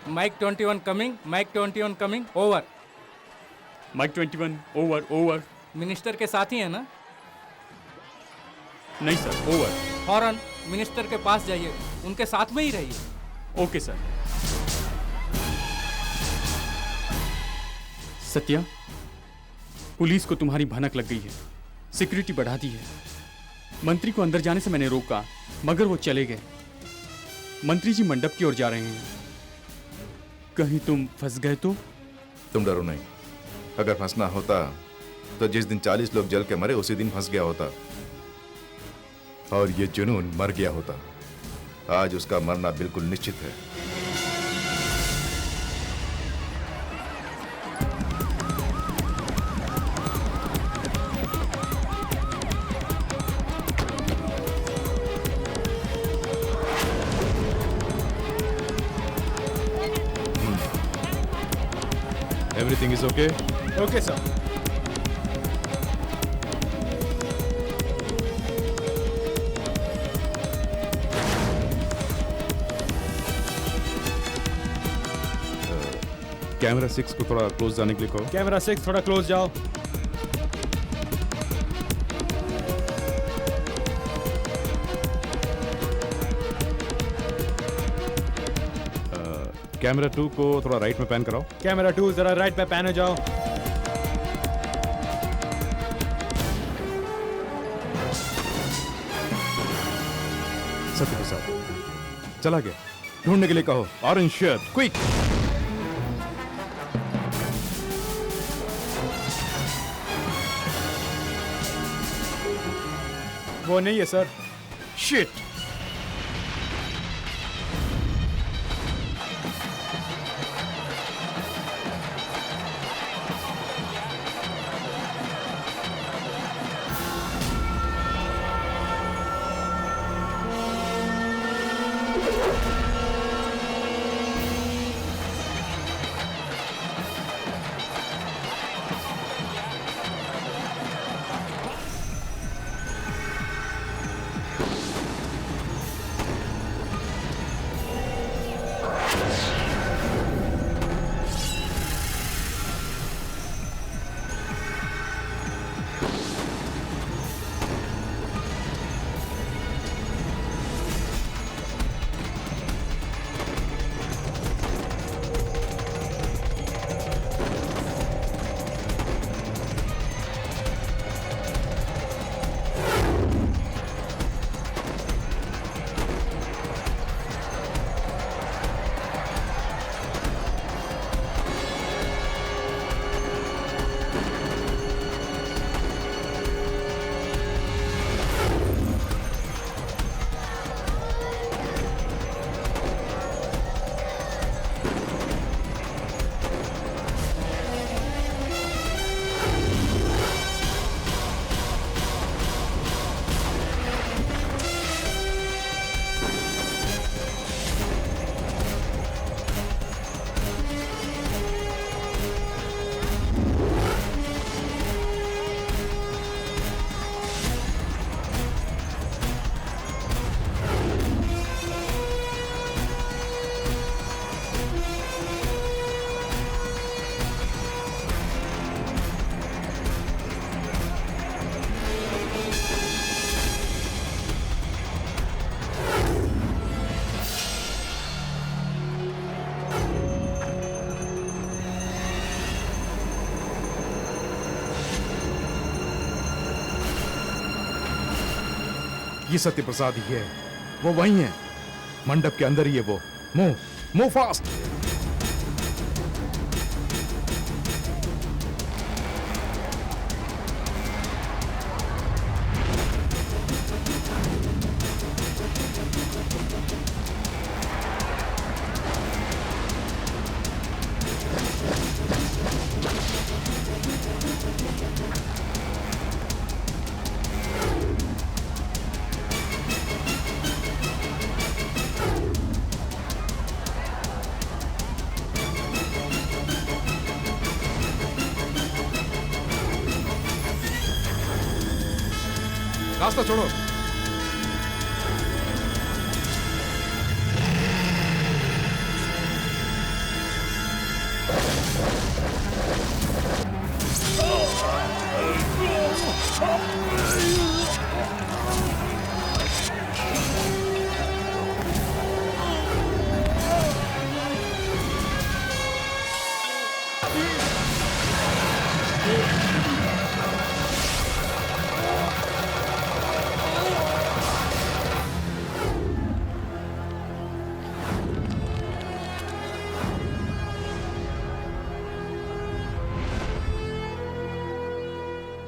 Mike 21 coming, mike 21 coming, over. Mike 21 over over. Minister के साथ ही है ना? नहीं सर, ओवर। फौरन मिनिस्टर के पास जाइए, उनके साथ में ही रहिए। Okay sir. सत्या, पुलिस को तुम्हारी भनक लग गई है, सिक्योरिटी बढ़ा दी है। मंत्री को अंदर जाने से मैंने रोका, मगर वो चले गए। मंत्री जी मंडप की ओर जा रहे हैं। कहीं तुम फंस गए तो? तुम डरो नहीं। अगर फंसना होता तो जिस दिन 40 लोग जल के मरे उसी दिन फंस गया होता, और ये जुनून मर गया होता। आज उसका मरना बिल्कुल निश्चित है। Everything is okay? Okay, sir. Camera 6 को थोड़ा क्लोज जाने के लिए कहो। कैमरा 6 थोड़ा क्लोज जाओ। कैमरा 2 को थोड़ा राइट में पैन कराओ। कैमरा 2 जरा राइट पे पैन हो जाओ। सत्य प्रसाद चला गया, ढूंढने के लिए कहो। Orange shirt, quick. वो नहीं है सर। शिट। ये सत्य प्रसाद ही है, वो वही है, मंडप के अंदर ही है वो। Move fast. रास्ता छोड़ो।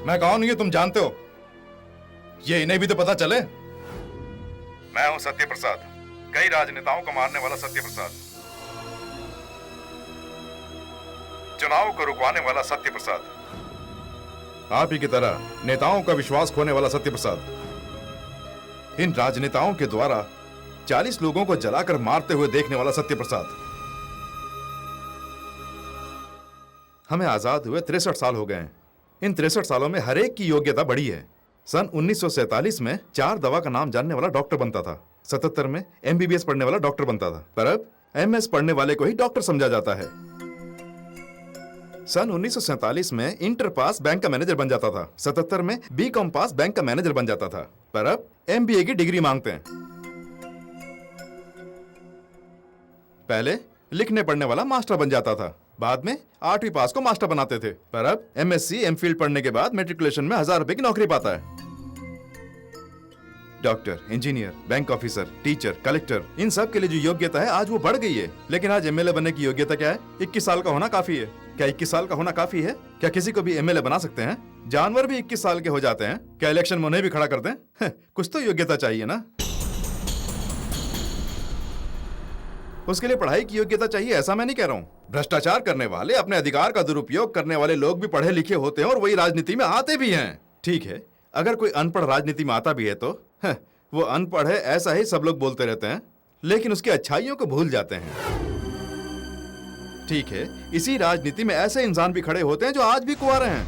मैं कौन हूं ये तुम जानते हो? ये इन्हें भी तो पता चले। मैं हूं सत्य प्रसाद, कई राजनेताओं को मारने वाला सत्य प्रसाद, चुनाव को रुकवाने वाला सत्य प्रसाद, आप ही की तरह नेताओं का विश्वास खोने वाला सत्य प्रसाद, इन राजनेताओं के द्वारा 40 लोगों को जलाकर मारते हुए देखने वाला सत्य प्रसाद। हमें आजाद हुए 63 साल हो गए हैं। इन 63 सालों में हर एक की योग्यता बढ़ी है। सन 1947 में 4 दवा का नाम जानने वाला डॉक्टर बनता था, 77 में MBBS पढ़ने वाला डॉक्टर बनता था, पर अब MS पढ़ने वाले को ही डॉक्टर समझा जाता है। सन 1947 में इंटर पास बैंक का मैनेजर बन जाता था, 77 में BCom पास बैंक का मैनेजर बन जाता था, पर अब MBA की डिग्री मांगते हैं। पहले लिखने पढ़ने वाला मास्टर बन जाता था, बाद में 8वीं पास को मास्टर बनाते थे, पर अब MSc MPhil पढ़ने के बाद मैट्रिकुलेशन में 1000 रुपए की नौकरी पाता है। Doctor, engineer, bank officer, teacher, collector, इन सब के लिए जो योग्यता है आज वो बढ़ गई है। लेकिन आज MLA बनने की योग्यता क्या है? 21 साल का होना काफी है। क्या 21 साल का होना काफी है? क्या किसी को भी MLA बना सकते हैं? जानवर भी 21 साल के हो जाते हैं। क्या इलेक्शन में उन्हें भी खड़ा कर दें? कुछ तो योग्यता चाहिए ना। उसके लिए पढ़ाई की योग्यता चाहिए, ऐसा मैं नहीं कह रहा हूँ। भ्रष्टाचार करने वाले, अपने अधिकार का दुरुपयोग करने वाले लोग भी पढ़े लिखे होते हैं और वही राजनीति में आते भी हैं। ठीक है, अगर कोई अनपढ़ राजनीति में आता भी है तो वो अनपढ़ है ऐसा ही सब लोग बोलते रहते हैं, लेकिन उसकी अच्छाइयों को भूल जाते हैं। ठीक है, इसी राजनीति में ऐसे इंसान भी खड़े होते हैं जो आज भी कुंवारे हैं।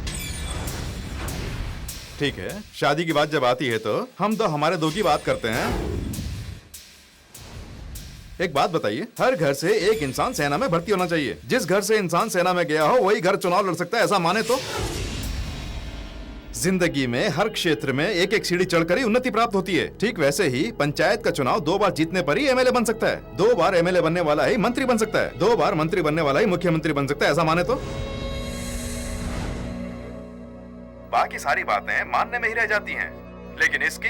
ठीक है, शादी की बात जब आती है तो हम तो हमारे दो की बात करते हैं। एक बात बताइए, हर घर से एक इंसान सेना में भर्ती होना चाहिए। जिस घर से इंसान सेना में गया हो वही घर चुनाव लड़ सकता है, ऐसा माने तो? जिंदगी में हर क्षेत्र में एक एक सीढ़ी चढ़कर ही उन्नति प्राप्त होती है। ठीक वैसे ही पंचायत का चुनाव 2 बार जीतने पर ही MLA बन सकता है, 2 बार MLA बनने वाला ही मंत्री बन सकता है, 2 बार मंत्री बनने वाला ही मुख्यमंत्री बन सकता है, ऐसा माने तो? बाकी सारी बातें मानने में ही रह जाती हैं, लेकिन इसकी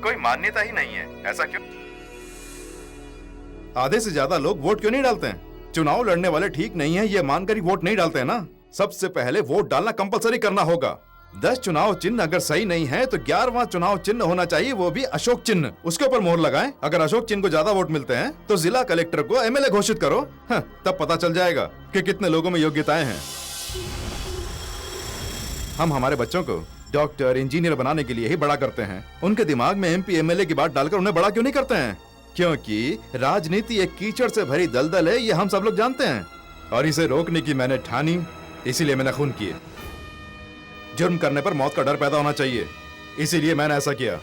कोई मान्यता ही नहीं है। ऐसा क्यों? आधे से ज्यादा लोग वोट क्यों नहीं डालते हैं? चुनाव लड़ने वाले ठीक नहीं है ये मानकर ही वोट नहीं डालते हैं ना। सबसे पहले वोट डालना कंपलसरी करना होगा। 10 चुनाव चिन्ह अगर सही नहीं है तो 11वां चुनाव चिन्ह होना चाहिए, वो भी अशोक चिन्ह। उसके ऊपर मोहर लगाएं। अगर अशोक चिन्ह को ज्यादा वोट मिलते हैं तो जिला कलेक्टर को MLA घोषित करो। तब पता चल जाएगा कि कितने लोगों में योग्यताएं हैं। हम हमारे बच्चों को डॉक्टर, इंजीनियर बनाने के लिए ही बड़ा करते हैं। उनके दिमाग में MP MLA की बात डालकर उन्हें बड़ा क्यों नहीं करते हैं? क्योंकि राजनीति एक कीचड़ से भरी दलदल है, ये हम सब लोग जानते हैं। और इसे रोकने की मैंने ठानी, इसीलिए मैंने खून किए। जुर्म करने पर मौत का डर पैदा होना चाहिए, इसीलिए मैंने ऐसा किया।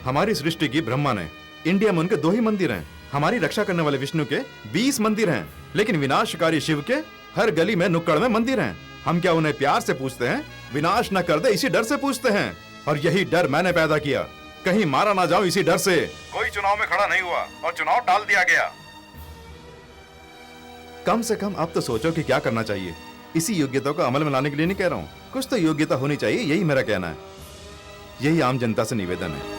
हमारी सृष्टि की ब्रह्मा ने, इंडिया में उनके 2 ही मंदिर हैं। हमारी रक्षा करने वाले विष्णु के 20 मंदिर हैं, लेकिन विनाशकारी शिव के हर गली में नुक्कड़ में मंदिर हैं। हम क्या उन्हें प्यार से पूछते हैं? विनाश न कर दे इसी डर से पूछते हैं। और यही डर मैंने पैदा किया, कहीं मारा ना जाऊं इसी डर से। कोई चुनाव में खड़ा नहीं हुआ और चुनाव टाल दिया गया। कम से कम अब तो सोचो कि क्या करना चाहिए। इसी योग्यता को अमल में लाने के लिए नहीं कह रहा हूं, कुछ तो योग्यता होनी चाहिए, यही मेरा कहना है। यही आम जनता से निवेदन है।